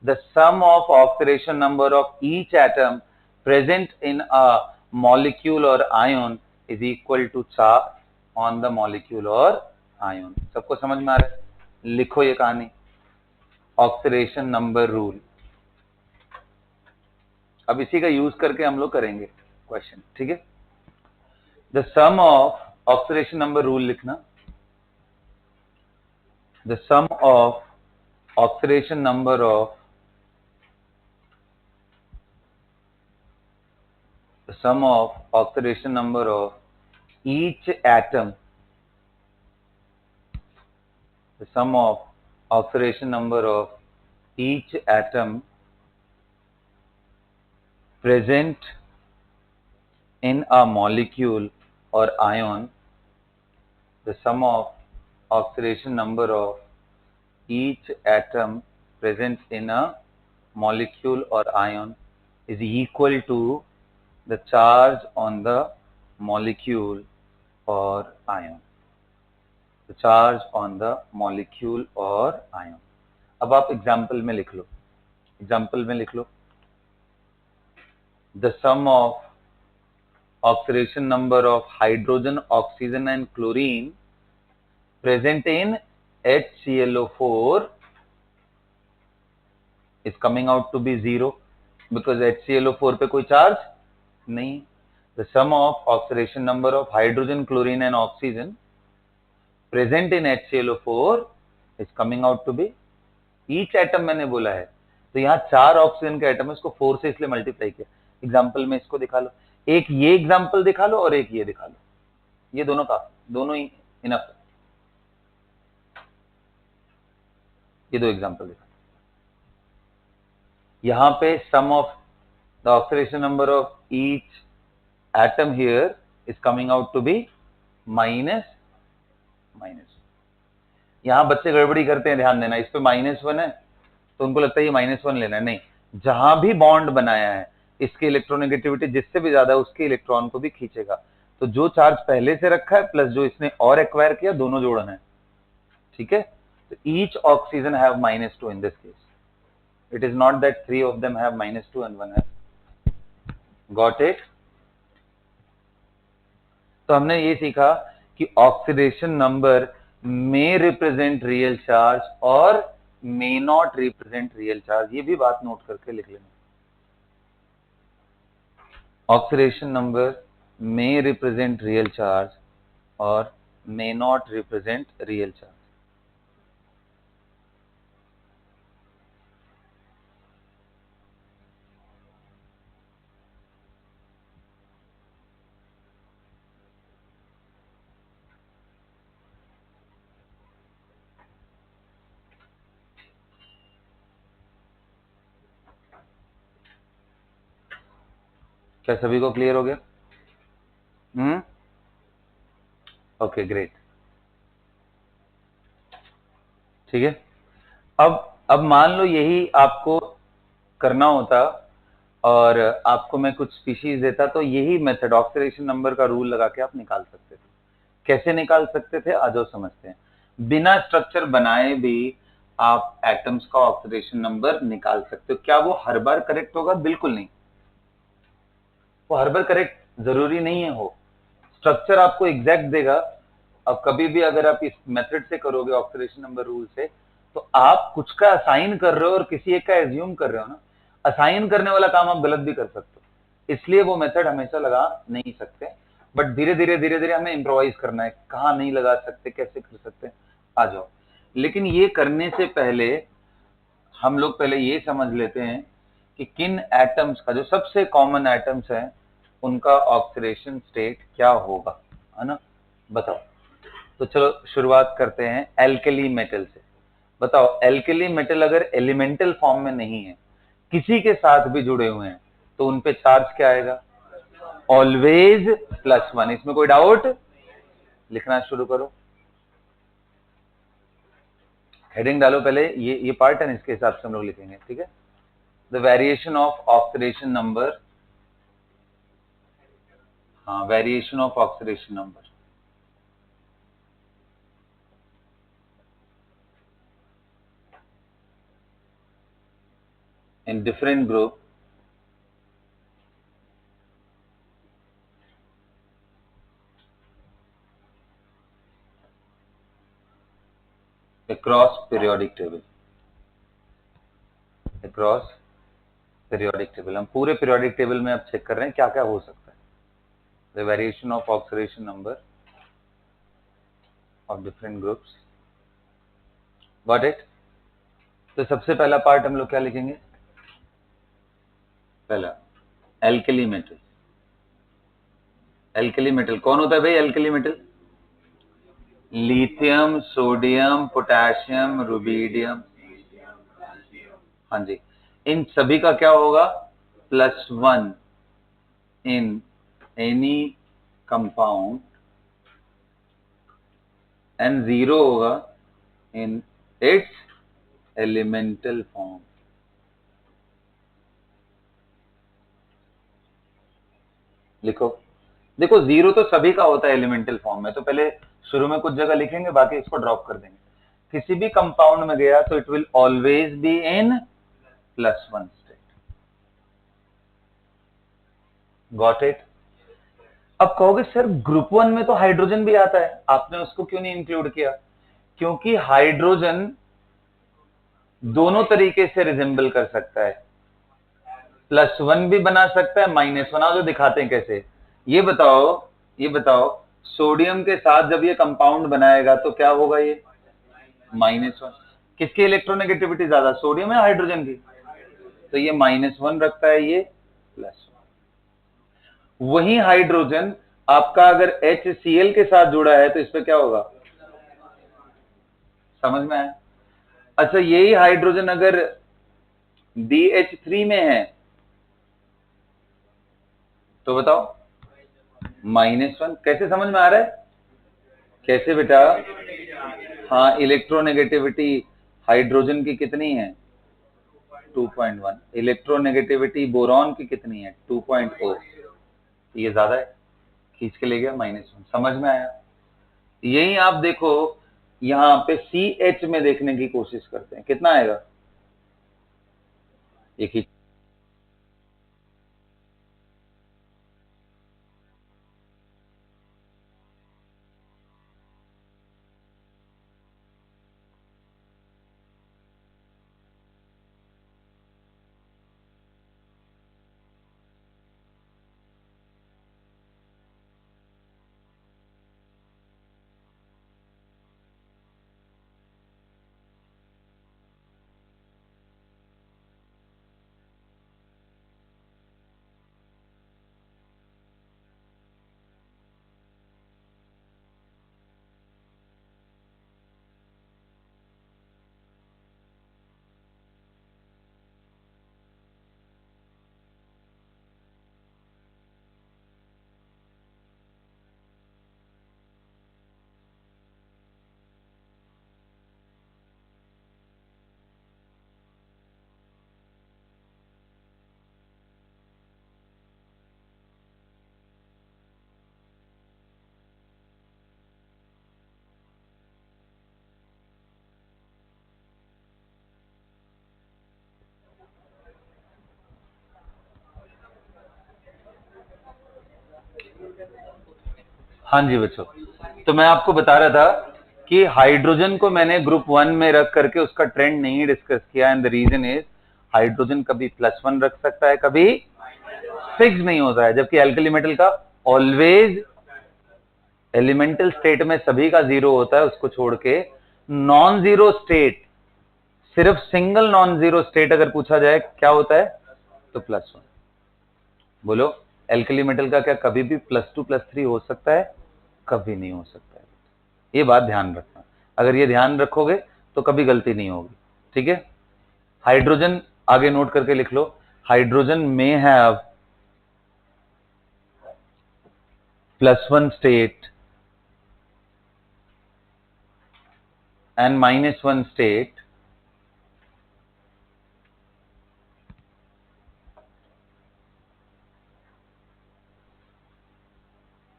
The sum of oxidation number of each atom present in a molecule or ion is equal to charge on the molecule or ion. सबको समझ में आ रहा है? लिखो ये कहानी, ऑक्सीडेशन नंबर रूल। अब इसी का यूज करके हम लोग करेंगे क्वेश्चन, ठीक है। The sum of oxidation number rule लिखना, the sum of oxidation number of the sum of oxidation number of each atom, the sum of oxidation number of each atom present in a molecule or ion, the sum of oxidation number of each atom present in a molecule or ion is equal to the charge on the molecule or ion. The charge on the molecule or ion. अब आप example में लिख लो, example में लिख लो, the sum of oxidation number of hydrogen, oxygen and chlorine present in HClO4 is coming out to be 0 because HClO4 पे कोई charge नहीं. The sum of oxidation number of hydrogen, chlorine and oxygen present in HClO4 is coming out to be each atom. मैंने बोला है तो यहाँ 4 oxygen के atom है, इसको 4 से इसलिए मल्टीप्लाई किया. एग्जाम्पल में इसको दिखा लो, एक ये एग्जाम्पल दिखा लो और एक ये दिखा लो, ये दोनों काफी, दोनों ही इनफ. ये दो एग्जाम्पल दिखा. यहाँ पे sum of the oxidation number of each atom here is coming out to be minus. यहाँ बच्चे गड़बड़ी करते हैं, ध्यान देना, इस पे -1 है तो उनको लगता है ये -1 लेना है. नहीं, जहां भी बॉन्ड बनाया है इसकी इलेक्ट्रोनेगेटिविटी जिससे भी ज्यादा उसके इलेक्ट्रॉन को भी खींचेगा. तो जो चार्ज पहले से रखा है प्लस जो इसने और एक्वायर किया, दोनों जोड़ना है. ठीक है, तो each oxygen have -2 in this case. It is not that 3 of them have -2 and 1 have. Got it? तो हमने ये सीखा कि oxidation number may represent real charge और may not represent real charge. ये भी बात नोट करके लिख लेना. Oxidation number may represent real charge और may not represent real charge. क्या सभी को क्लियर हो गया? Okay, great. ठीक है, अब मान लो यही आपको करना होता और आपको मैं कुछ स्पीशीज देता तो यही मेथड ऑक्सीडेशन नंबर का रूल लगा के आप निकाल सकते थे. कैसे निकाल सकते थे, आ जाओ समझते हैं. बिना स्ट्रक्चर बनाए भी आप एटम्स का ऑक्सीडेशन नंबर निकाल सकते हो. क्या वो हर बार करेक्ट होगा? बिल्कुल नहीं, वो हर बार करेक्ट जरूरी नहीं है हो. स्ट्रक्चर आपको एग्जैक्ट देगा. अब कभी भी अगर आप इस मेथड से करोगे ऑक्सीडेशन नंबर रूल से, तो आप कुछ का असाइन कर रहे हो और किसी एक का एज्यूम कर रहे हो ना. असाइन करने वाला काम आप गलत भी कर सकते हो, इसलिए वो मेथड हमेशा लगा नहीं सकते. बट धीरे धीरे हमें इम्प्रोवाइज करना है, कहाँ नहीं लगा सकते, कैसे कर सकते, आ जाओ. लेकिन ये करने से पहले हम लोग पहले ये समझ लेते हैं कि किन एटम्स का, जो सबसे कॉमन एटम्स हैं, उनका ऑक्सीडेशन स्टेट क्या होगा, है ना. बताओ. तो चलो शुरुआत करते हैं एल्केली मेटल से. बताओ, एल्केली मेटल अगर एलिमेंटल फॉर्म में नहीं है, किसी के साथ भी जुड़े हुए हैं, तो उनपे चार्ज क्या आएगा? ऑलवेज +1. इसमें कोई डाउट? लिखना शुरू करो, हेडिंग डालो पहले. ये पार्ट है, इसके हिसाब से हम लोग लिखेंगे. ठीक है, the variation of oxidation number. हाँ, variation of oxidation number in different group across periodic table. across periodic table, हम पूरे periodic table में अब चेक कर रहे हैं क्या क्या हो सकता है. the variation of oxidation number of different groups. got it? तो सबसे पहला पार्ट हम लोग क्या लिखेंगे? पहला एल्केली मेटल. एल्केली मेटल कौन होता है भाई? Alkali metal lithium, sodium, potassium, rubidium. हाँ जी, इन सभी का क्या होगा? +1 इन एनी कंपाउंड एंड 0 होगा इन इट्स एलिमेंटल फॉर्म. लिखो। देखो जीरो तो सभी का होता है एलिमेंटल फॉर्म में, तो पहले शुरू में कुछ जगह लिखेंगे, बाकी इसको ड्रॉप कर देंगे। किसी भी कंपाउंड में गया तो it will always be in +1 state. Got it? अब कहोगे सर ग्रुप 1 में तो हाइड्रोजन भी आता है, आपने उसको क्यों नहीं इंक्लूड किया? क्योंकि हाइड्रोजन दोनों तरीके से रिजेंबल कर सकता है, +1 भी बना सकता है, -1। आओ जो दिखाते हैं कैसे। ये बताओ, ये बताओ, सोडियम के साथ जब ये कंपाउंड बनाएगा तो क्या होगा? ये -1। किसकी इलेक्ट्रोनेगेटिविटी ज्यादा, सोडियम या हाइड्रोजन की? तो ये -1 रखता है, ये +1। वही हाइड्रोजन आपका अगर HCl के साथ जुड़ा है तो इस पे क्या होगा? समझ में आया? अच्छा, यही हाइड्रोजन अगर BH3 में है तो बताओ, -1। कैसे समझ में आ रहा है? कैसे बेटा? हाँ, इलेक्ट्रोनेगेटिविटी हाइड्रोजन की कितनी है? 2.1। इलेक्ट्रोनेगेटिविटी बोरॉन की कितनी है? 2.0। ये ज्यादा है, खींच के ले गया -1। समझ में आया? यही आप देखो, यहाँ पे CH में देखने की कोशिश करते हैं, कितना आएगा? एक ही। हाँ जी बच्चों, तो मैं आपको बता रहा था कि हाइड्रोजन को मैंने ग्रुप 1 में रख करके उसका ट्रेंड नहीं डिस्कस किया, and the reason is hydrogen कभी +1 रख सकता है, कभी फिक्स नहीं होता है, जबकि एल्कली मेटल का ऑलवेज एलिमेंटल स्टेट में सभी का 0 होता है, उसको छोड़ के नॉन जीरो स्टेट, सिर्फ सिंगल नॉन जीरो स्टेट अगर पूछा जाए क्या होता है तो +1। बोलो, एल्कली मेटल का क्या कभी भी +2 +3 हो सकता है? कभी नहीं हो सकता है। ये बात ध्यान रखना, अगर ये ध्यान रखोगे तो कभी गलती नहीं होगी। ठीक है? हाइड्रोजन आगे नोट करके लिख लो, हाइड्रोजन में have +1 state and -1 state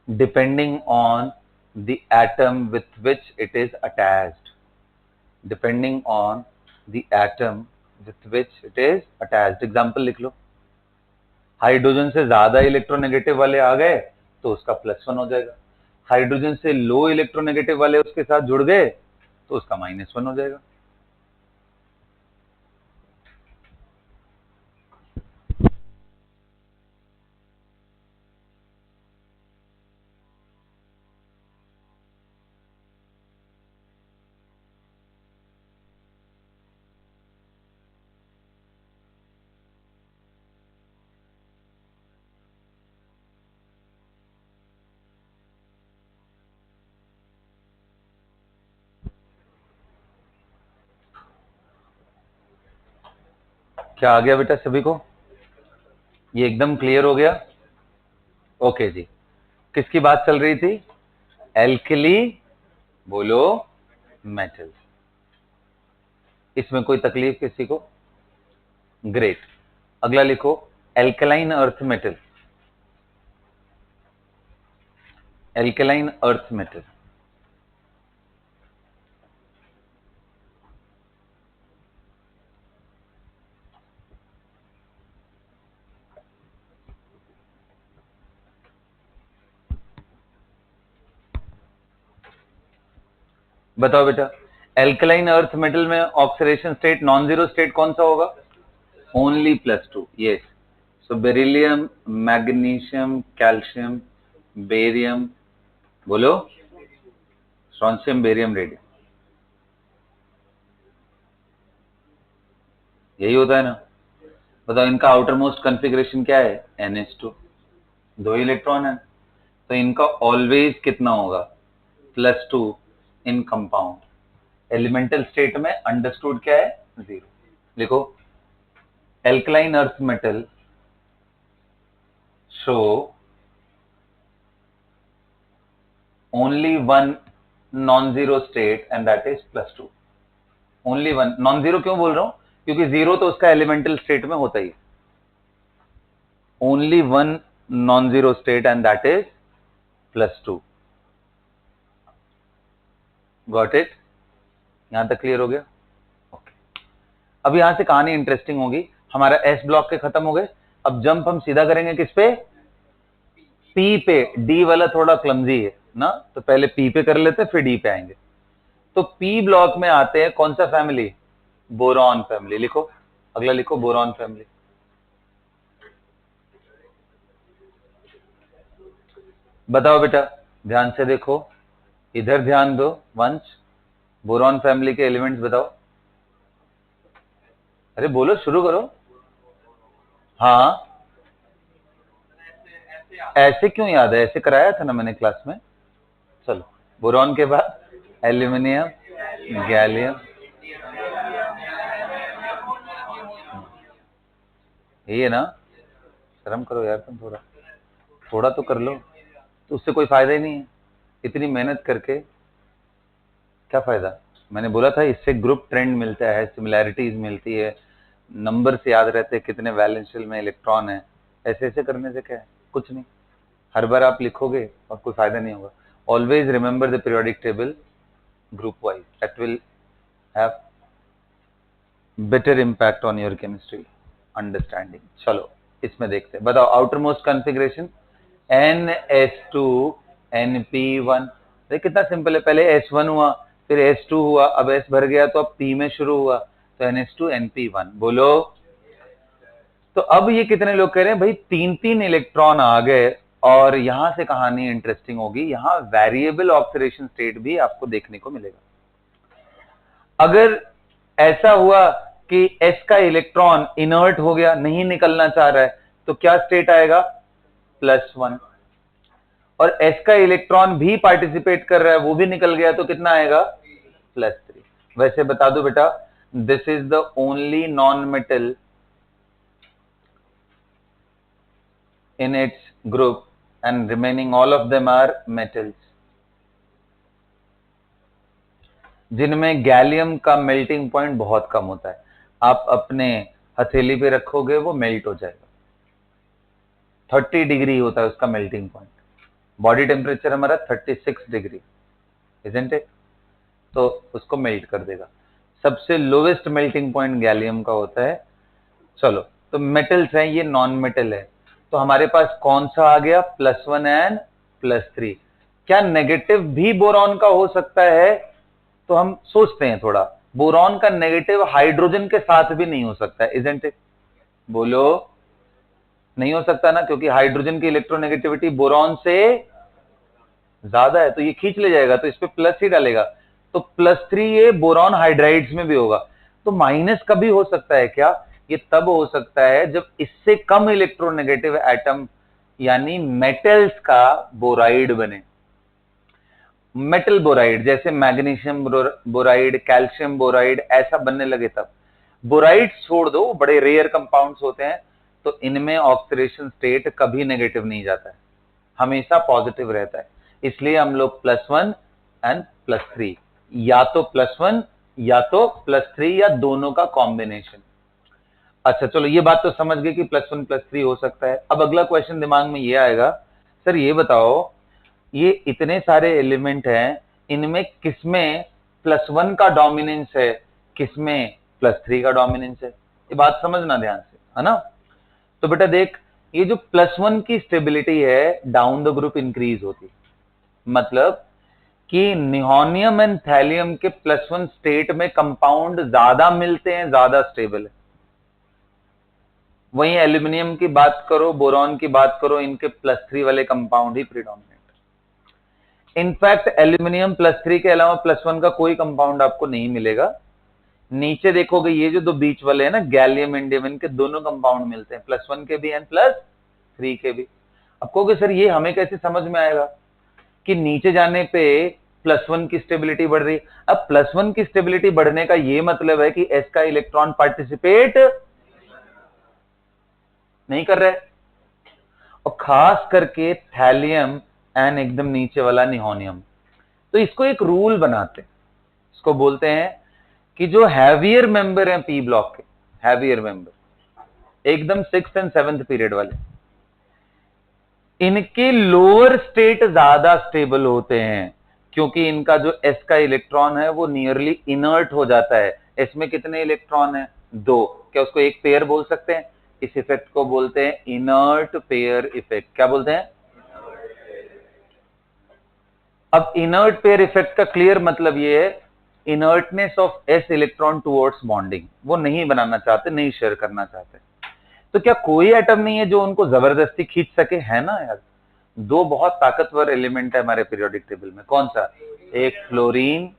depending on the atom with which it is attached, depending on the atom with which it is attached। Example लिख लो, हाइड्रोजन से ज्यादा इलेक्ट्रोनेगेटिव वाले आ गए तो उसका +1 हो जाएगा, हाइड्रोजन से लो इलेक्ट्रोनेगेटिव वाले उसके साथ जुड़ गए तो उसका -1 हो जाएगा। क्या आ गया बेटा सभी को? ये एकदम क्लियर हो गया? ओके जी। किसकी बात चल रही थी? एल्कली, बोलो, मेटल्स। इसमें कोई तकलीफ किसी को? ग्रेट। अगला लिखो, alkaline earth metal. Alkaline earth metal. बताओ बेटा, एल्कलाइन अर्थ मेटल में oxidation state non zero state कौन सा होगा? ओनली +2। यस, सो बेरिलियम, मैग्नीशियम, कैल्शियम, बेरियम, बोलो, स्ट्रोंशियम, बेरियम, रेडियम, यही होता है ना। बताओ इनका आउटर मोस्ट कॉन्फ़िगरेशन क्या है? NH2, 2 इलेक्ट्रॉन है, तो इनका ऑलवेज कितना होगा? +2 इन कंपाउंड। एलिमेंटल स्टेट में अंडरस्टूड क्या है? 0। लिखो, alkaline earth metal show only one non-zero state and that is +2। Only one non zero क्यों बोल रहा हूं? क्योंकि जीरो तो उसका एलिमेंटल स्टेट में होता ही। Only one non zero state and that is +2। Got it? यहां तक क्लियर हो गया? ओके। अब यहां से कहानी इंटरेस्टिंग होगी। हमारा एस ब्लॉक के खत्म हो गए। अब जंप हम सीधा करेंगे किस पे? पी पे। डी वाला थोड़ा क्लमजी है ना, तो पहले पी पे कर लेते फिर डी पे आएंगे। तो पी ब्लॉक में आते हैं कौन सा फैमिली? Boron family. लिखो, अगला लिखो, बोरॉन फैमिली। बताओ बेटा, ध्यान से देखो, इधर ध्यान दो वंश। बोरॉन फैमिली के एलिमेंट्स बताओ। अरे बोलो, शुरू करो। हाँ, ऐसे क्यों याद है? ऐसे कराया था ना मैंने क्लास में। चलो, बोरॉन के बाद एल्यूमिनियम, गैलियम, यही है ना। शर्म करो यार तुम, थोड़ा थोड़ा तो कर लो। तो उससे कोई फायदा ही नहीं है, इतनी मेहनत करके क्या फायदा? मैंने बोला था इससे ग्रुप ट्रेंड मिलता है, सिमिलैरिटीज मिलती है, नंबर से याद रहते हैं कितने वैलेंशियल में इलेक्ट्रॉन है। ऐसे ऐसे करने से क्या है? कुछ नहीं। हर बार आप लिखोगे और कोई फायदा नहीं होगा। Always remember the periodic table group wise, that will have better impact on your chemistry understanding. चलो इसमें देखते हैं। बताओ outer most configuration NH2 NP1। देख कितना सिंपल है। पहले S1 हुआ, फिर S2 हुआ, अब S भर गया तो अब P में शुरू हुआ, तो NH2 NP1। बोलो। तो अब ये कितने लोग कह रहे हैं भाई 3-3 इलेक्ट्रॉन आ गए, और यहां से कहानी इंटरेस्टिंग होगी। यहां वेरिएबल ऑक्सीडेशन स्टेट भी आपको देखने को मिलेगा। अगर ऐसा हुआ कि S का इलेक्ट्रॉन इनर्ट हो गया, नहीं निकलना चाह रहा है, तो क्या स्टेट आएगा? +1। और S का इलेक्ट्रॉन भी पार्टिसिपेट कर रहा है, वो भी निकल गया, तो कितना आएगा? +3। वैसे बता दो बेटा, this is the only non metal in its group and remaining all of them are metals, जिनमें गैलियम का मेल्टिंग पॉइंट बहुत कम होता है। आप अपने हथेली पे रखोगे वो मेल्ट हो जाएगा। 30 डिग्री होता है उसका मेल्टिंग पॉइंट। बॉडी टेम्परेचर हमारा 36 डिग्री, इजंट इट? तो उसको मेल्ट कर देगा। सबसे लोवेस्ट मेल्टिंग पॉइंट गैलियम का होता है। चलो, तो मेटल्स हैं, ये नॉन मेटल है। तो हमारे पास कौन सा आ गया? +1 एंड +3। क्या नेगेटिव भी बोरॉन का हो सकता है? तो हम सोचते हैं थोड़ा। बोरॉन का नेगेटिव हाइड्रोजन के साथ भी नहीं हो सकता है, इजंट इट? बोलो, नहीं हो सकता ना, क्योंकि हाइड्रोजन की इलेक्ट्रोनेगेटिविटी बोरॉन से ज्यादा है, तो ये खींच ले जाएगा, तो इस पे प्लस ही डालेगा। तो +3 ये बोरॉन हाइड्राइड्स में भी होगा। तो माइनस कभी हो सकता है क्या? ये तब हो सकता है जब इससे कम इलेक्ट्रोनेगेटिव एटम यानी मेटल्स का बोराइड बने। मेटल बोराइड जैसे मैग्नीशियम बोराइड, कैल्शियम बोराइड, ऐसा बनने लगे तब। बोराइड छोड़ दो, बड़े रेयर कंपाउंड्स होते हैं, तो इनमें ऑक्सीडेशन स्टेट कभी नेगेटिव नहीं जाता है, हमेशा पॉजिटिव रहता है। इसलिए हम लोग +1 एंड +3, या तो +1 या तो +3 या दोनों का कॉम्बिनेशन। अच्छा चलो, ये बात तो समझ गए कि +1 +3 हो सकता है। अब अगला क्वेश्चन दिमाग में ये आएगा, सर ये बताओ ये इतने सारे एलिमेंट हैं, इनमें किसमें +1 का डोमिनेंस है, किसमें +3 का डोमिनेंस है। ये बात समझना ध्यान से, है ना। तो बेटा देख, ये जो +1 की स्टेबिलिटी है डाउन द ग्रुप इंक्रीज होती, मतलब कि निहोनियम एंड थैलियम के +1 स्टेट में कंपाउंड ज्यादा मिलते हैं, ज्यादा स्टेबल है। वहीं एल्यूमिनियम की बात करो, बोरॉन की बात करो, इनके +3 वाले कंपाउंड ही प्रीडोमिनेंट। इनफैक्ट एल्यूमिनियम +3 के अलावा +1 का कोई कंपाउंड आपको नहीं मिलेगा। नीचे देखोगे ये जो दो बीच वाले हैं ना, गैलियम इंडियम, इनके दोनों कंपाउंड मिलते हैं, +1 के भी एंड +3 के भी। अब कहोगे सर ये हमें कैसे समझ में आएगा कि नीचे जाने पे +1 की स्टेबिलिटी बढ़ रही। अब +1 की स्टेबिलिटी बढ़ने का ये मतलब है कि s का इलेक्ट्रॉन पार्टिसिपेट नहीं कर रहे, और खास करके थैलियम एंड एकदम नीचे वाला निहोनियम। तो इसको एक रूल बनाते हैं, इसको बोलते हैं कि जो हैवियर मेंबर हैं पी ब्लॉक के, हैवियर मेंबर एकदम 6th एंड 7th पीरियड वाले, इनके लोअर स्टेट ज्यादा स्टेबल होते हैं, क्योंकि इनका जो s का इलेक्ट्रॉन है वो नियरली इनर्ट हो जाता है। s में कितने इलेक्ट्रॉन है? 2। क्या उसको एक पेयर बोल सकते हैं? इस इफेक्ट को बोलते हैं इनर्ट पेयर इफेक्ट। क्या बोलते हैं? अब इनर्ट पेयर इफेक्ट का क्लियर मतलब ये है, inertness of s electron towards bonding, वो नहीं बनाना चाहते, नहीं शेयर करना चाहते। तो क्या कोई एटम नहीं है जो उनको जबरदस्ती खींच सके? है ना यार, दो बहुत ताकतवर एलिमेंट है हमारे पीरियोडिक टेबल में। कौन सा? एक फ्लोरीन।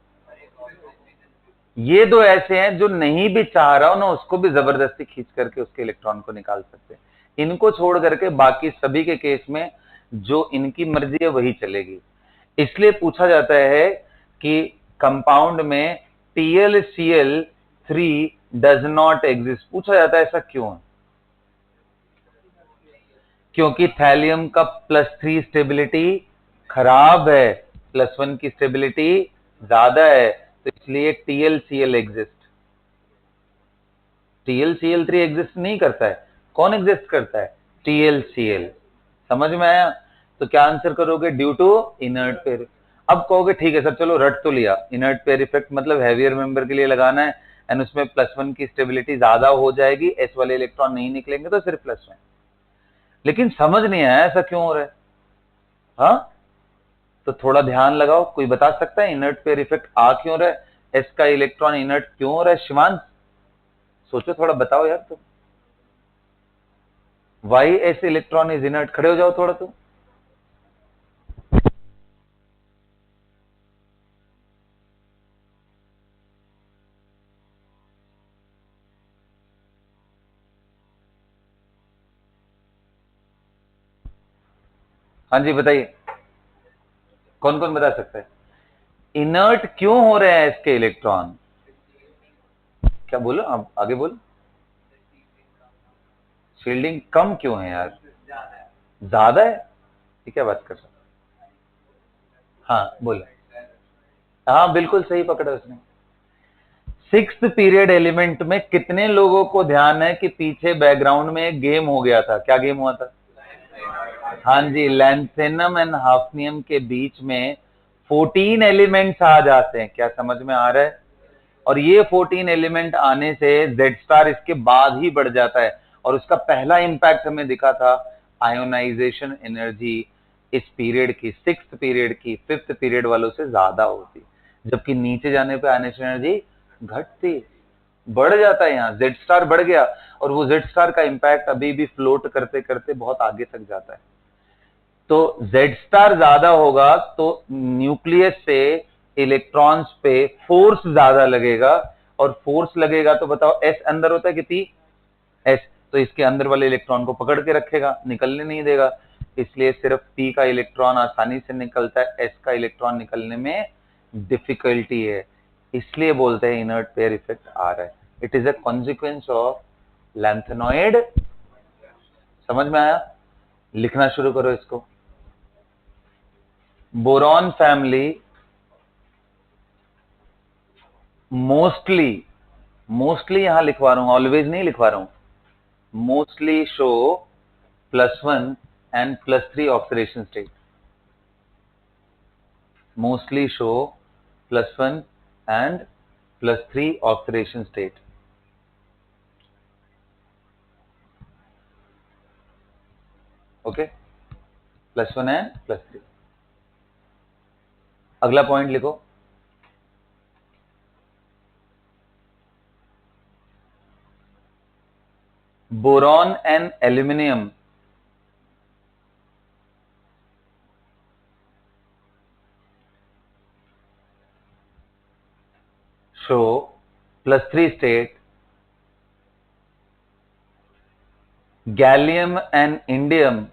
ये दो ऐसे हैं जो नहीं भी चाह रहा हो ना, उसको भी जबरदस्ती खींच करके उसके इलेक्ट्रॉन को निकाल सकते हैं। इनको छोड़ करके बाकी सभी के केस में जो इनकी मर्जी है वही चलेगी। इसलिए पूछा जाता है कि कंपाउंड में TlCl3 डज नॉट एग्जिस्ट। पूछा जाता है ऐसा क्यों है? क्योंकि थैलियम का +3 स्टेबिलिटी खराब है, +1 की स्टेबिलिटी ज्यादा है, तो इसलिए TlCl एग्जिस्ट। TlCl3 एग्जिस्ट नहीं करता है, कौन एग्जिस्ट करता है? TlCl। समझ में आया? तो क्या आंसर करोगे? Due to inert pair. अब कहोगे ठीक है सर, चलो रट तो लिया, इनर्ट पेयर इफेक्ट मतलब हैवियर मेंबर के लिए लगाना है, एंड उसमें +1 की स्टेबिलिटी ज्यादा हो जाएगी, s वाले इलेक्ट्रॉन नहीं निकलेंगे, तो सिर्फ +1। लेकिन समझ नहीं आया ऐसा क्यों हो रहा है? हाँ, तो थोड़ा ध्यान लगाओ। कोई बता सकता है इनर्ट पेयर इफेक्ट आ क्यों रहा है? s का इलेक्ट्रॉन इनर्ट क्यों हो रहा है? शिवांश सोचो थोड़ा, बताओ यार तुम। Why s electron is inert? खड़े हो जाओ थोड़ा तुम। हाँ जी बताइए, कौन कौन बता सकता है इनर्ट क्यों हो रहे हैं इसके इलेक्ट्रॉन? क्या बोलो, अब आगे बोलो। शील्डिंग कम क्यों है यार? ज्यादा है? ये क्या बात कर रहा? हाँ बोलो। हाँ बिल्कुल सही पकड़ा उसने। 6th पीरियड एलिमेंट में कितने लोगों को ध्यान है कि पीछे बैकग्राउंड में एक गेम हो गया था? क्या गेम हुआ था? हाँ जी, लैंथेनम एंड हाफनियम के बीच में 14 एलिमेंट्स आ जाते हैं। क्या समझ में आ रहा है? और ये 14 एलिमेंट आने से जेड स्टार इसके बाद ही बढ़ जाता है, और उसका पहला इंपैक्ट हमें दिखा था, आयोनाइजेशन एनर्जी इस पीरियड की, 6th पीरियड की 5th पीरियड वालों से ज्यादा होती, जबकि नीचे जाने पे आयोनाइजेशन एनर्जी घटती। बढ़ जाता है, यहाँ जेड स्टार बढ़ गया, और वो जेड स्टार का इंपैक्ट अभी भी फ्लोट करते करते बहुत आगे तक जाता है। तो जेड स्टार ज्यादा होगा तो न्यूक्लियस से इलेक्ट्रॉन्स पे फोर्स ज्यादा लगेगा, और फोर्स लगेगा तो बताओ एस अंदर होता है कि पी? एस। तो इसके अंदर वाले इलेक्ट्रॉन को पकड़ के रखेगा, निकलने नहीं देगा, इसलिए सिर्फ पी का इलेक्ट्रॉन आसानी से निकलता है, एस का इलेक्ट्रॉन निकलने में डिफिकल्टी है। इसलिए बोलते हैं इनर्ट पेयर इफेक्ट आ रहा है। It is a consequence of lanthanoid. समझ में आया? लिखना शुरू करो इसको। बोरॉन फैमिली मोस्टली, मोस्टली यहां लिखवा रहा हूं, ऑलवेज नहीं लिखवा रहा हूं, mostly show +1 and +3 oxidation state. mostly show +1 and +3 oxidation state. Okay, +1 and +3. अगला पॉइंट लिखो, boron and aluminium show +3 state. Gallium and indium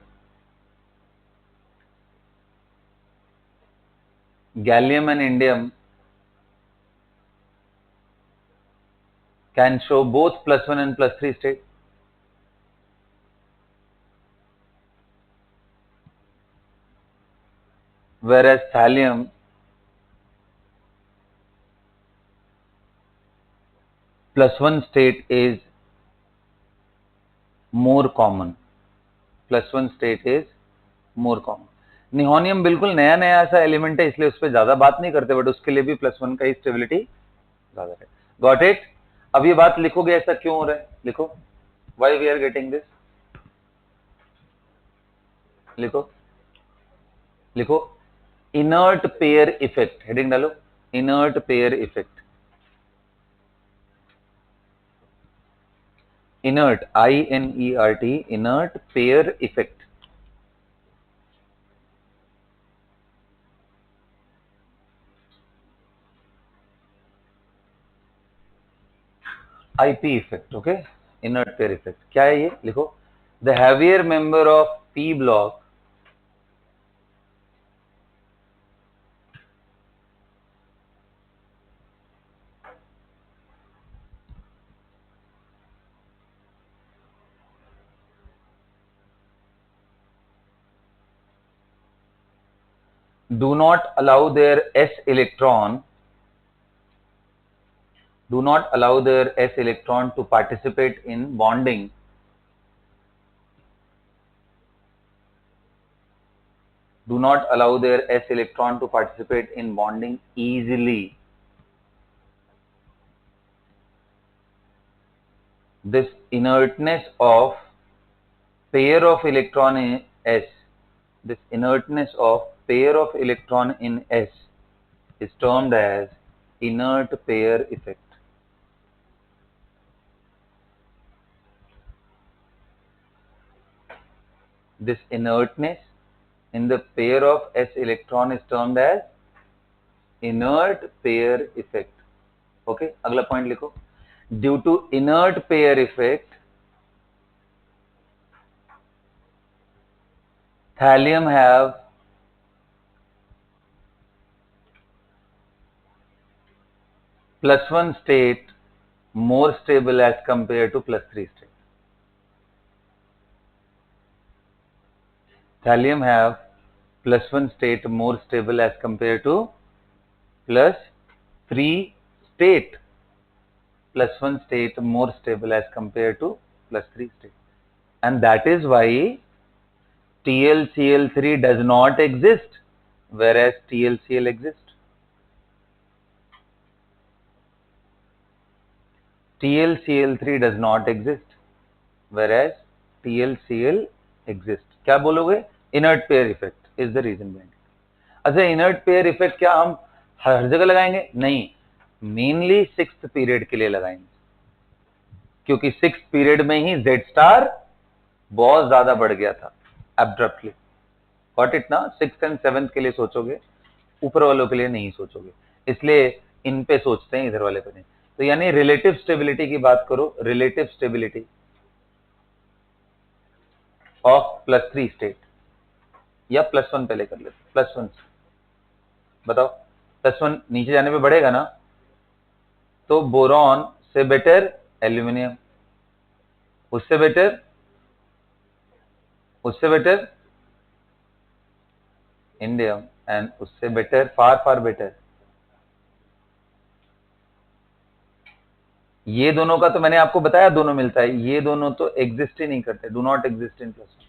can show both +1 and +3 state. Whereas thallium +1 state is more common. +1 state is more common. निहोनियम बिल्कुल नया नया ऐसा element है, इसलिए उस पर ज्यादा बात नहीं करते, बट उसके लिए भी +1 का ही स्टेबिलिटी ज्यादा है. Got it? अब ये बात लिखोगे ऐसा क्यों हो रहा है, लिखो, why we are getting this. लिखो लिखो, इनर्ट पेयर इफेक्ट, हेडिंग डालो, inert pair effect. Inert, INERT, inert pair effect. IP effect. Okay, inert pair effect क्या है ये, लिखो, the heavier member of P block do not allow their S electron to participate in bonding easily. This inertness of pair of electron in S, this inertness of pair of electron in S is termed as inert pair effect. This inertness in the pair of S electron is termed as inert pair effect. Okay, अगला point लिखो, due to inert pair effect, thallium have +1 state more stable as compared to +3 state. Thallium have +1 state more stable as compared to +3 state. +1 state more stable as compared to +3 state. And that is why TlCl3 does not exist, whereas TlCl exists. TlCl3 does not exist, whereas TlCl exists. क्या बोलोगे? Inert pair effect is the reason behind it. अच्छा, inert pair effect क्या हम हर जगह लगाएंगे? नहीं, mainly 6th period के लिए लगाएंगे, क्योंकि 6th पीरियड में ही Z स्टार बहुत ज्यादा बढ़ गया था एब्रप्टली. गॉट इट ना? 6th एंड 7th के लिए सोचोगे, ऊपर वालों के लिए नहीं सोचोगे, इसलिए इन पे सोचते हैं, इधर वाले पे नहीं. तो यानी रिलेटिव स्टेबिलिटी की बात करो, रिलेटिव स्टेबिलिटी ऑफ +3 स्टेट, या +1 पहले कर लेते, +1 बताओ, +1 नीचे जाने पे बढ़ेगा ना, तो बोरॉन से बेटर एल्यूमिनियम, उससे बेटर इंडियम, एंड उससे बेटर, फार बेटर. ये दोनों का तो मैंने आपको बताया दोनों मिलता है, ये दोनों तो एग्जिस्ट ही नहीं करते, डू नॉट एग्जिस्ट इन +1.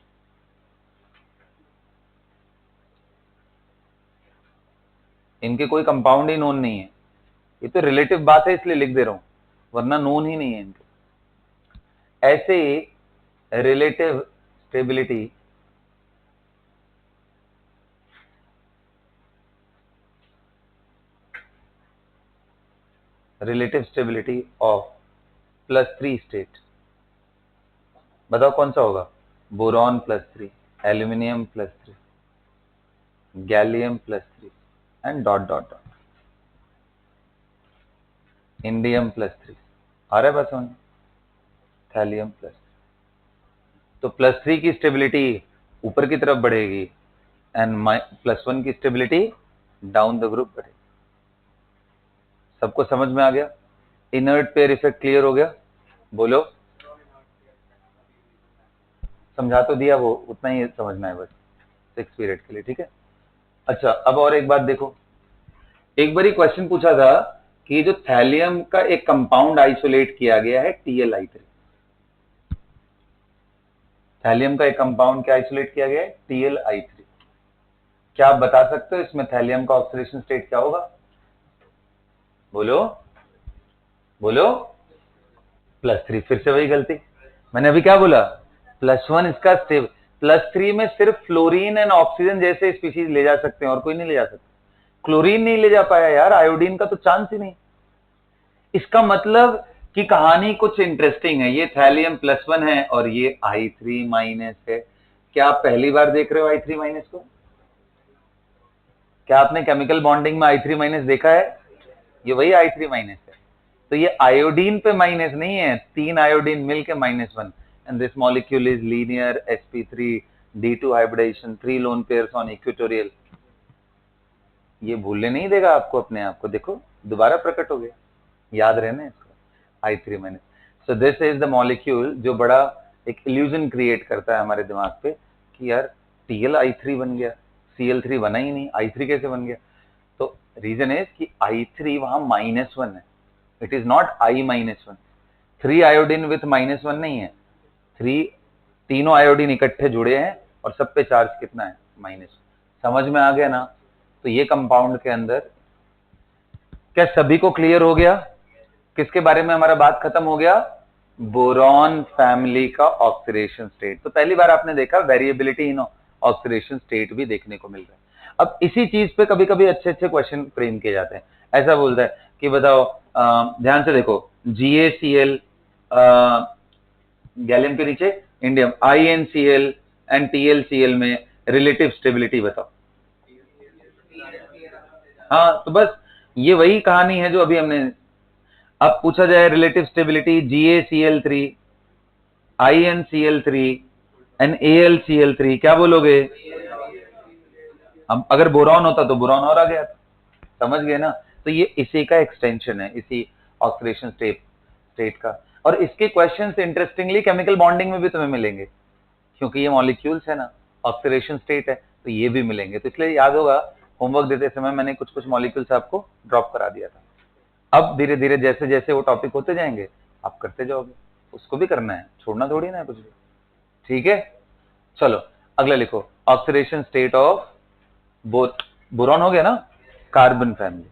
इनके कोई कंपाउंड ही नोन नहीं है। ये तो रिलेटिव बात है इसलिए लिख दे रहा हूं, वरना नोन ही नहीं है इनके। ऐसे ही रिलेटिव स्टेबिलिटी ऑफ +3 स्टेट, बताओ कौन सा होगा? Boron +3, aluminium +3, gallium +3 and dot dot dot, indium +3। आ रहा है बात समझ? थैलियम +3। तो +3 की स्टेबिलिटी ऊपर की तरफ बढ़ेगी एंड +1 की स्टेबिलिटी डाउन द ग्रुप बढ़ेगी। सबको समझ में आ गया? इनर्ट पेयर इफेक्ट क्लियर हो गया? बोलो। समझा तो दिया, वो उतना ही समझना है बस 6 पीरियड के लिए, ठीक है। अच्छा, अब और एक बात देखो, एक बार क्वेश्चन पूछा था कि जो थैलियम का एक कंपाउंड आइसोलेट किया गया है TlI3, थैलियम का एक कंपाउंड क्या आइसोलेट किया गया है? TlI3। क्या आप बता सकते हो इसमें थैलियम का ऑक्सीडेशन स्टेट क्या होगा? बोलो बोलो। +3, फिर से वही गलती। मैंने अभी क्या बोला? +1 इसका स्टेब, +3 में सिर्फ फ्लोरीन एंड ऑक्सीजन जैसे स्पीशीज ले जा सकते हैं और कोई नहीं ले जा सकता। क्लोरीन नहीं ले जा पाया यार, आयोडीन का तो चांस ही नहीं। इसका मतलब कि कहानी कुछ इंटरेस्टिंग है। ये थैलियम +1 है और ये I3- है। क्या आप पहली बार देख रहे हो I3- को? क्या आपने केमिकल बॉन्डिंग में I3- देखा है? ये वही I3- है। तो ये आयोडीन पे माइनस नहीं है, 3 आयोडीन मिलके -1, and this molecule is linear sp3d2 hybridisation, 3 lone pairs on equatorial. ये भूलने नहीं देगा आपको अपने आप को। देखो दोबारा प्रकट हो गया, याद रहना इसको, I3-। So this is the molecule जो बड़ा एक इल्यूजन क्रिएट करता है हमारे दिमाग पे कि यार TL I3 बन गया, Cl3 बना ही नहीं, I3 कैसे बन गया? तो रीजन इज कि I3 वहां -1 है, it is not I-1। 3 iodine with -1 नहीं है, 3 तीनों आयोडीन इकट्ठे जुड़े हैं और सब पे चार्ज कितना है? -1। समझ में आ गया ना? तो ये कंपाउंड के अंदर क्या सभी को क्लियर हो गया? किसके बारे में हमारा बात खत्म हो गया? बोरॉन फैमिली का ऑक्सीडेशन स्टेट। तो पहली बार आपने देखा वेरिएबिलिटी इन ऑक्सीडेशन स्टेट भी देखने को मिल रहा है। अब इसी चीज पे कभी कभी अच्छे अच्छे क्वेश्चन फ्रेम किए जाते हैं। ऐसा बोलता है कि बताओ, ध्यान से देखो, GaCl, गैलियम के नीचे इंडियम, InCl एंड TlCl में रिलेटिव स्टेबिलिटी बताओ। हाँ, तो बस ये वही कहानी है जो अभी हमने। अब पूछा जाए relative stability GaCl3, InCl3 and AlCl3, क्या बोलोगे? अब अगर बोरॉन होता तो बोरॉन और आ गया था। समझ गए ना? तो ये इसी का एक्सटेंशन है, इसी ऑक्सीडेशन स्टेट का। और इसके क्वेश्चंस इंटरेस्टिंगली केमिकल बॉन्डिंग में भी तुम्हें मिलेंगे, क्योंकि ये मॉलिक्यूल्स है ना, ऑक्सीडेशन स्टेट है, तो ये भी मिलेंगे। तो इसलिए याद होगा होमवर्क देते समय मैंने कुछ कुछ मॉलिक्यूल्स आपको ड्रॉप करा दिया था। अब धीरे धीरे जैसे जैसे वो टॉपिक होते जाएंगे आप करते जाओगे, उसको भी करना है, छोड़ना थोड़ी ना है कुछ भी। ठीक है, चलो अगला लिखो, ऑक्सीडेशन स्टेट ऑफ बोरॉन हो गया ना, carbon family.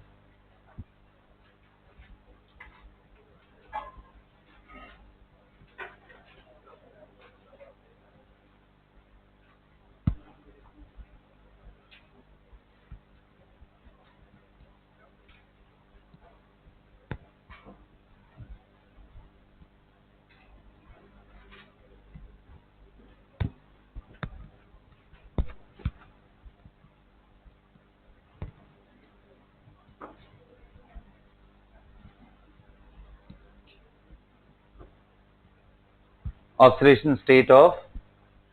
Oxidation state of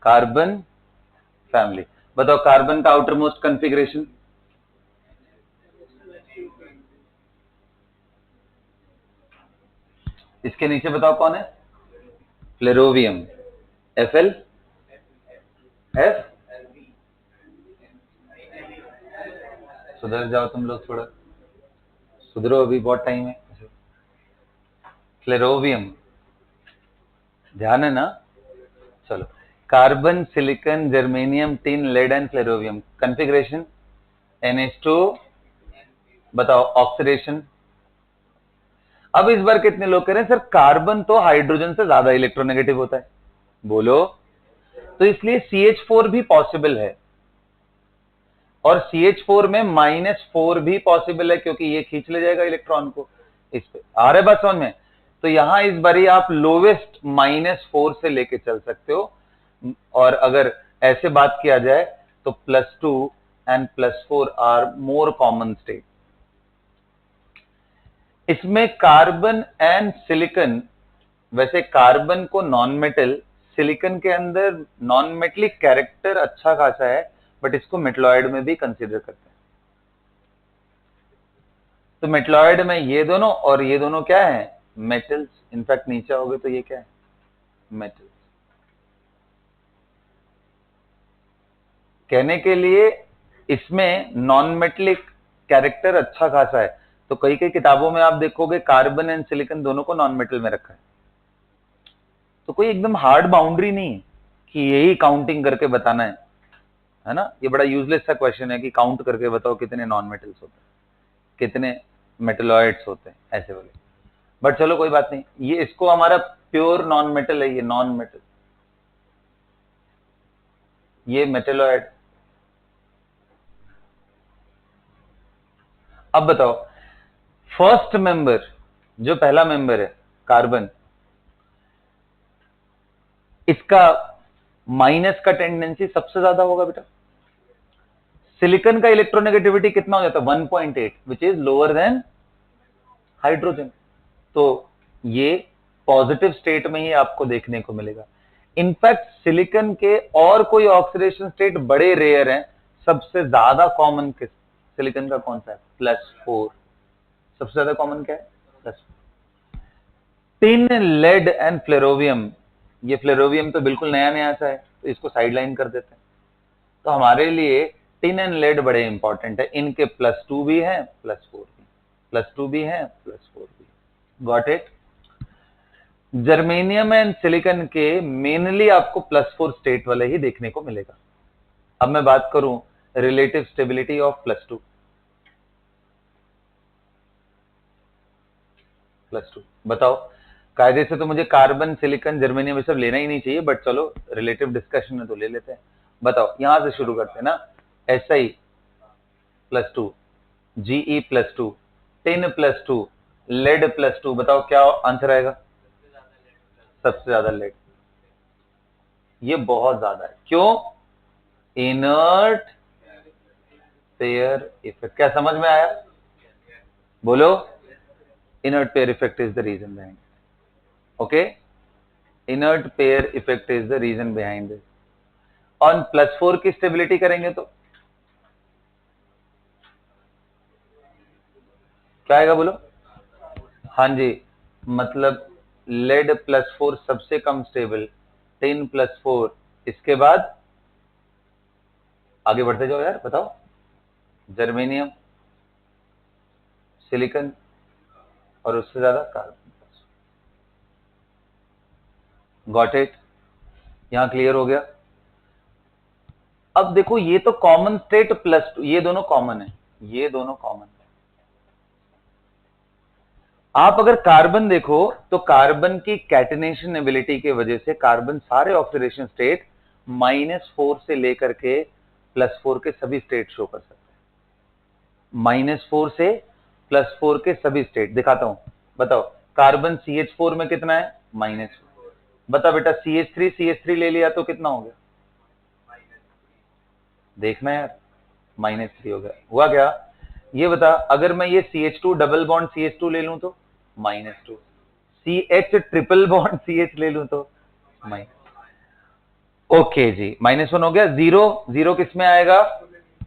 carbon family. बताओ कार्बन का आउटर मोस्ट कॉन्फ़िगरेशन। इसके नीचे बताओ कौन है? Flerovium, Fl F। सुधर जाओ तुम लोग, थोड़ा सुधरो, अभी बहुत टाइम है। फ्लेरोवियम, ध्यान है ना? चलो, carbon, silicon, germanium, tin, lead and flerovium. Configuration NH2 बताओ ऑक्सीडेशन। अब इस बार कितने लोग कह रहे हैं सर कार्बन तो हाइड्रोजन से ज्यादा इलेक्ट्रोनेगेटिव होता है, बोलो। तो इसलिए CH4 भी पॉसिबल है, और CH4 में -4 भी पॉसिबल है, क्योंकि ये खींच ले जाएगा इलेक्ट्रॉन को इस पे। आ रहे बात समझ में? तो यहां इस बारी आप लोवेस्ट -4 से लेके चल सकते हो, और अगर ऐसे बात किया जाए तो +2 and +4 are more common state. इसमें कार्बन एंड सिलिकॉन, वैसे कार्बन को नॉन मेटल, सिलिकॉन के अंदर नॉन मेटलिक कैरेक्टर अच्छा खासा है, बट इसको मेटलॉइड में भी कंसीडर करते हैं। तो मेटलॉइड में ये दोनों और ये दोनों क्या है? मेटल्स। इनफैक्ट नीचे हो गए तो ये क्या है? मेटल्स। कहने के लिए इसमें नॉन मेटलिक कैरेक्टर अच्छा खासा है, तो कई कई किताबों में आप देखोगे कार्बन एंड सिलिकॉन दोनों को नॉन मेटल में रखा है। तो कोई एकदम हार्ड बाउंड्री नहीं है कि यही काउंटिंग करके बताना है ना। ये बड़ा यूजलेस सा क्वेश्चन है कि काउंट करके बताओ कितने नॉन मेटल्स होते हैं, कितने मेटलॉइड्स होते हैं, ऐसे वाले। बट चलो कोई बात नहीं, ये इसको हमारा प्योर नॉन मेटल है, ये नॉन मेटल, ये मेटेलॉइड। अब बताओ फर्स्ट मेंबर, जो पहला मेंबर है कार्बन, इसका माइनस का टेंडेंसी सबसे ज्यादा होगा बेटा। सिलिकॉन का इलेक्ट्रोनेगेटिविटी कितना हो जाता है? 1.8, which is lower than hydrogen. तो ये पॉजिटिव स्टेट में ही आपको देखने को मिलेगा। इनफैक्ट सिलिकॉन के और कोई ऑक्सीडेशन स्टेट बड़े रेयर हैं, सबसे ज्यादा कॉमन किस सिलिकॉन का कौन सा है? +4। सबसे ज्यादा कॉमन क्या है? +4। टिन, लेड एंड फ्लोरोवियम, ये फ्लोरोवियम तो बिल्कुल नया नया सा है, तो इसको साइडलाइन कर देते हैं। तो हमारे लिए टिन एंड लेड बड़े इंपॉर्टेंट है, इनके +2 भी है +4 भी, +2 भी है +4 भी। Got it? Germanium and silicon के मेनली आपको +4 स्टेट वाले ही देखने को मिलेगा। अब मैं बात करूं रिलेटिव स्टेबिलिटी ऑफ +2। बताओ, कायदे से तो मुझे कार्बन, सिलिकॉन, जर्मेनियम ये सब लेना ही नहीं चाहिए, बट चलो रिलेटिव डिस्कशन में तो ले लेते हैं। बताओ, यहां से शुरू करते हैं ना। SI +2, GE +2, tin +2, lead +2। बताओ क्या आंसर आएगा? सबसे ज्यादा लेड। ये बहुत ज्यादा है, क्यों? Inert pair effect. क्या समझ में आया? बोलो। Inert pair effect is the reason behind. Okay, inert pair effect is the reason behind this. और +4 की स्टेबिलिटी करेंगे तो क्या आएगा? बोलो। हाँ जी, मतलब लेड +4 सबसे कम स्टेबल, टिन +4, इसके बाद आगे बढ़ते जाओ यार, बताओ। जर्मेनियम, सिलिकॉन, और उससे ज्यादा कार्बन। Got it? यहां क्लियर हो गया? अब देखो, ये तो कॉमन स्टेट +2, ये दोनों कॉमन है, ये दोनों कॉमन है। आप अगर कार्बन देखो तो कार्बन की कैटेनेशन एबिलिटी की वजह से कार्बन सारे ऑक्सीडेशन स्टेट -4 से लेकर के +4 के सभी स्टेट शो कर सकते हैं। -4 से +4 के सभी स्टेट दिखाता हूं। बताओ, कार्बन CH4 में कितना है? -4। बता बेटा, CH3 ले लिया तो कितना हो गया? देखना यार, -3 हो गया। हुआ क्या? ये बता, अगर मैं ये CH2 डबल बॉन्ड CH2 ले लूं तो -2, CH ट्रिपल बॉन्ड CH ले लूं तो -। ओके जी, -1 हो गया। जीरो, जीरो किस में आएगा?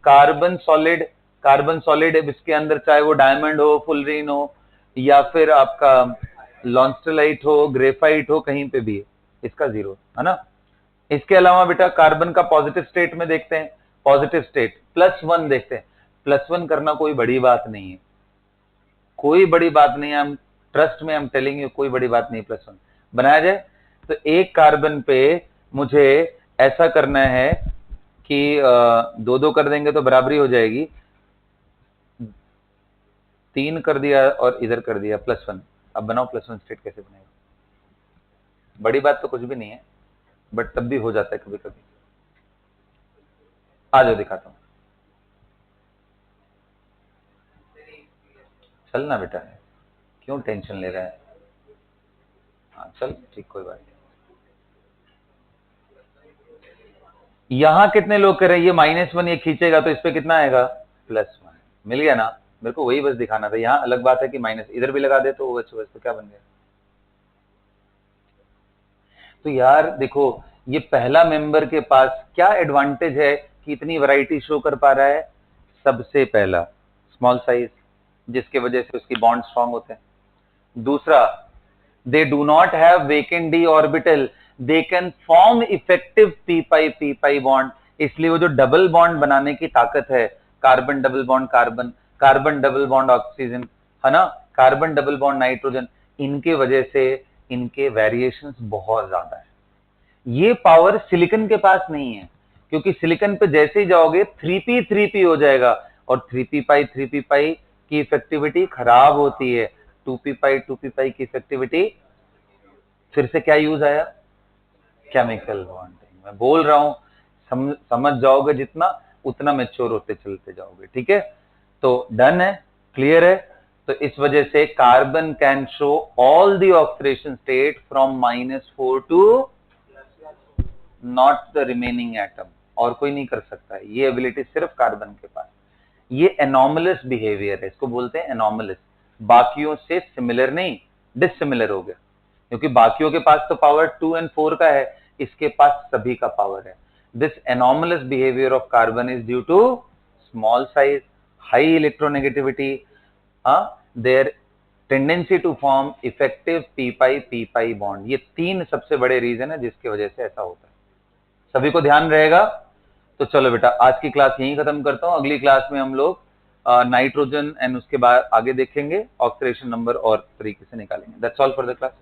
Carbon solid. कार्बन सॉलिड इसके अंदर चाहे वो डायमंड हो, फुलरीन हो, या फिर आपका लॉन्स्टेलाइट हो, ग्रेफाइट हो, कहीं पे भी है, इसका 0 है ना। इसके अलावा बेटा कार्बन का पॉजिटिव स्टेट में देखते हैं, पॉजिटिव स्टेट +1 देखते हैं। +1 करना कोई बड़ी बात नहीं है, कोई बड़ी बात नहीं है। हम ट्रस्ट में, हम टेलिंग यू, कोई बड़ी बात नहीं। +1 बनाया जाए तो एक कार्बन पे मुझे ऐसा करना है कि 2-2 कर देंगे तो बराबरी हो जाएगी। 3 कर दिया और इधर कर दिया +1। अब बनाओ +1 स्टेट कैसे बनेगा? बड़ी बात तो कुछ भी नहीं है, बट तब भी हो जाता है कभी कभी। आ जाओ दिखाता हूं। चल ना बेटा, क्यों टेंशन ले रहा है? हाँ चल ठीक, कोई बात नहीं। यहां कितने लोग कर रहे हैं? ये -1 ये खींचेगा तो इस पे कितना आएगा? +1। मिल गया ना? मेरे को वही बस दिखाना था। यहाँ अलग बात है कि माइनस इधर भी लगा दे तो OH तो क्या बन गया? तो यार देखो, ये पहला मेंबर के पास क्या एडवांटेज है कि इतनी वैरायटी शो कर पा रहा है? सबसे पहला स्मॉल साइज, जिसके वजह से उसकी बॉन्ड स्ट्रांग होते हैं। दूसरा, they do not have vacant D orbital, they can form effective p pi bond. इसलिए वो जो डबल बॉन्ड बनाने की ताकत है, carbon double bond carbon, carbon double bond oxygen, है ना, कार्बन डबल बॉन्ड नाइट्रोजन, इनके वजह से इनके वेरिएशंस बहुत ज्यादा है। ये पावर सिलिकॉन के पास नहीं है, क्योंकि सिलिकॉन पे जैसे ही जाओगे 3p हो जाएगा, और 3p पाई की इफेक्टिविटी खराब होती है। 2p पाई की इफेक्टिविटी, फिर से क्या यूज आया? Chemical bonding. मैं बोल रहा हूं, समझ जाओगे जितना, उतना मैच्योर होते चलते जाओगे। ठीक है, तो डन है, क्लियर है। तो इस वजह से carbon can show all the oxidation state from -4 to not the remaining atom, और कोई नहीं कर सकता है। ये एबिलिटी सिर्फ कार्बन के पास। ये एनॉमलस बिहेवियर है, इसको बोलते हैं एनॉमलस। बाकियों से सिमिलर नहीं, डिसिमिलर हो गया, क्योंकि बाकियों के पास तो पावर 2 और 4 का है, इसके पास सभी का पावर है। This anomalous behaviour of carbon is due to small size, high electronegativity, their tendency to form effective p pi bond. ये 3 सबसे बड़े रीजन है जिसकी वजह से ऐसा होता है। सभी को ध्यान रहेगा? तो चलो बेटा, आज की क्लास यहीं खत्म करता हूं। अगली क्लास में हम लोग नाइट्रोजन एंड उसके बाद आगे देखेंगे, ऑक्सीडेशन नंबर और तरीके से निकालेंगे। That's all for the class.